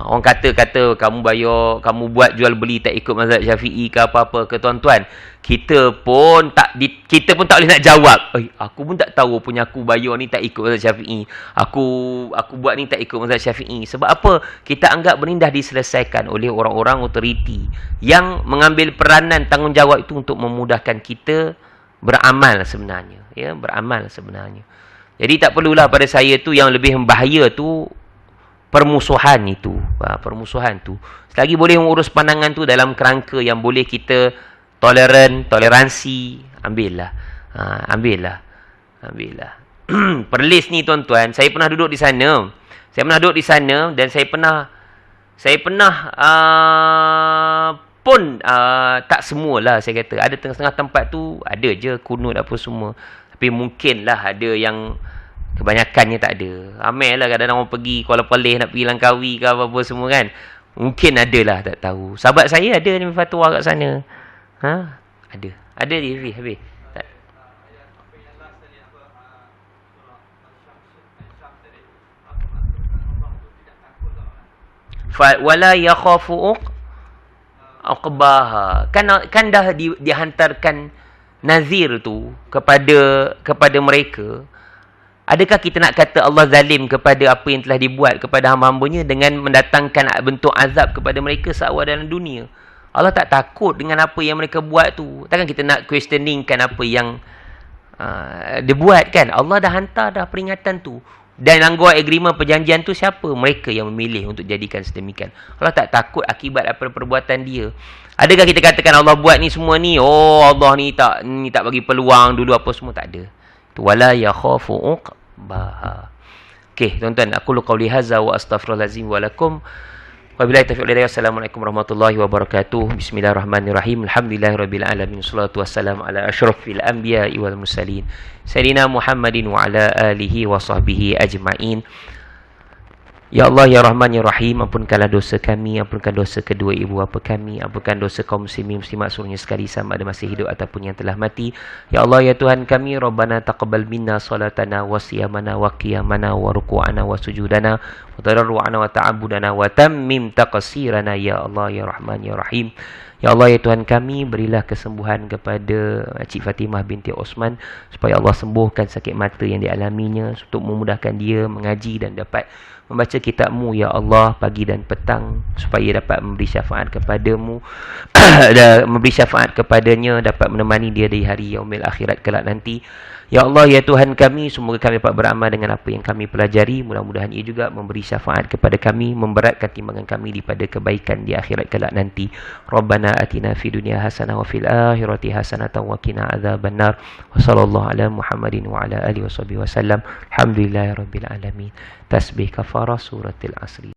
A: Orang kata kamu buat jual beli tak ikut mazhab Syafi'i ke apa-apa ke tuan-tuan. Kita pun tak boleh nak jawab. Aku pun tak tahu punya aku bayar ni tak ikut mazhab Syafi'i. Aku buat ni tak ikut mazhab Syafi'i. Sebab apa? Kita anggap benda dah diselesaikan oleh orang-orang otoriti yang mengambil peranan tanggungjawab itu untuk memudahkan kita beramal sebenarnya. Ya, beramal sebenarnya. Jadi tak perlulah pada saya tu yang lebih membahaya tu permusuhan itu. Permusuhan tu. Selagi boleh mengurus pandangan tu dalam kerangka yang boleh kita toleransi, ambillah. Ambillah. Perlis ni tuan-tuan, saya pernah duduk di sana. Dan saya pernah pun tak semualah saya kata. Ada tengah-tengah tempat tu ada je kunut apa semua. Tapi mungkinlah ada yang kebanyakannya tak ada. Ramai lah kadang-kadang orang pergi Kuala Perlis nak pergi Langkawi ke apa-apa semua kan. Mungkin ada lah, tak tahu. Sahabat saya ada ni fatwa kat sana. Ada di habis. Wala yakhafu Uqbaha. Kan dah dihantarkan nazir tu kepada mereka. Adakah kita nak kata Allah zalim kepada apa yang telah dibuat kepada hamba-hambanya dengan mendatangkan bentuk azab kepada mereka seawal dalam dunia? Allah tak takut dengan apa yang mereka buat tu. Takkan kita nak questioningkan apa yang dia buat kan? Allah dah hantar dah peringatan tu. Dan anggota agreement perjanjian tu siapa? Mereka yang memilih untuk jadikan sedemikian. Allah tak takut akibat apa perbuatan dia. Adakah kita katakan Allah buat ni semua ni, oh Allah ni tak bagi peluang dulu apa semua, tak ada. Wala yakhafu uqbaha. Okey, tuan-tuan, aku qauli hadza wa astaghfirullahalazim wa lakum. Wabillahi taufiq wal hidayah. Assalamualaikum warahmatullahi wabarakatuh. Bismillahirrahmanirrahim. Alhamdulillahirabbil alamin. Wassalatu wassalamu ala asyrafil anbiya'i wal mursalin. Sayyidina Muhammadin wa ala alihi wa sahbihi ajma'in. Ya Allah, Ya Rahman, Ya Rahim, ampunkanlah dosa kami, ampunkan dosa kedua ibu bapa kami, ampunkan dosa kaum muslimin muslimat seluruhnya sekali sama ada masih hidup ataupun yang telah mati. Ya Allah, Ya Tuhan kami, Rabbana taqabbal minna salatana wa siyamana wa qiyamana wa ruku'ana wa sujudana wa tadarru'ana wa ta'abudana wa tammim taqsirana. Ya Allah, Ya Rahman, Ya Rahim. Ya Allah, Ya Tuhan kami, berilah kesembuhan kepada Cik Fatimah binti Osman supaya Allah sembuhkan sakit mata yang dialaminya, untuk memudahkan dia mengaji dan dapat membaca kitab-Mu, Ya Allah, pagi dan petang, supaya dapat memberi syafaat kepadamu dan memberi syafaat kepadanya, dapat menemani dia di hari yaumil akhirat kelak nanti. Ya Allah, Ya Tuhan kami, semoga kami dapat beramal dengan apa yang kami pelajari. Mudah-mudahan ia juga memberi syafaat kepada kami, memberatkan timbangan kami daripada kebaikan di akhirat kelak nanti. Rabbana atina fid dunya hasanah wa fil akhirati hasanah wa qina adzabannar. Wa sallallahu ala Muhammadin wa ala alihi washabihi wasallam. Alhamdulillahirabbil alamin. Tasbih kafarah suratil asri.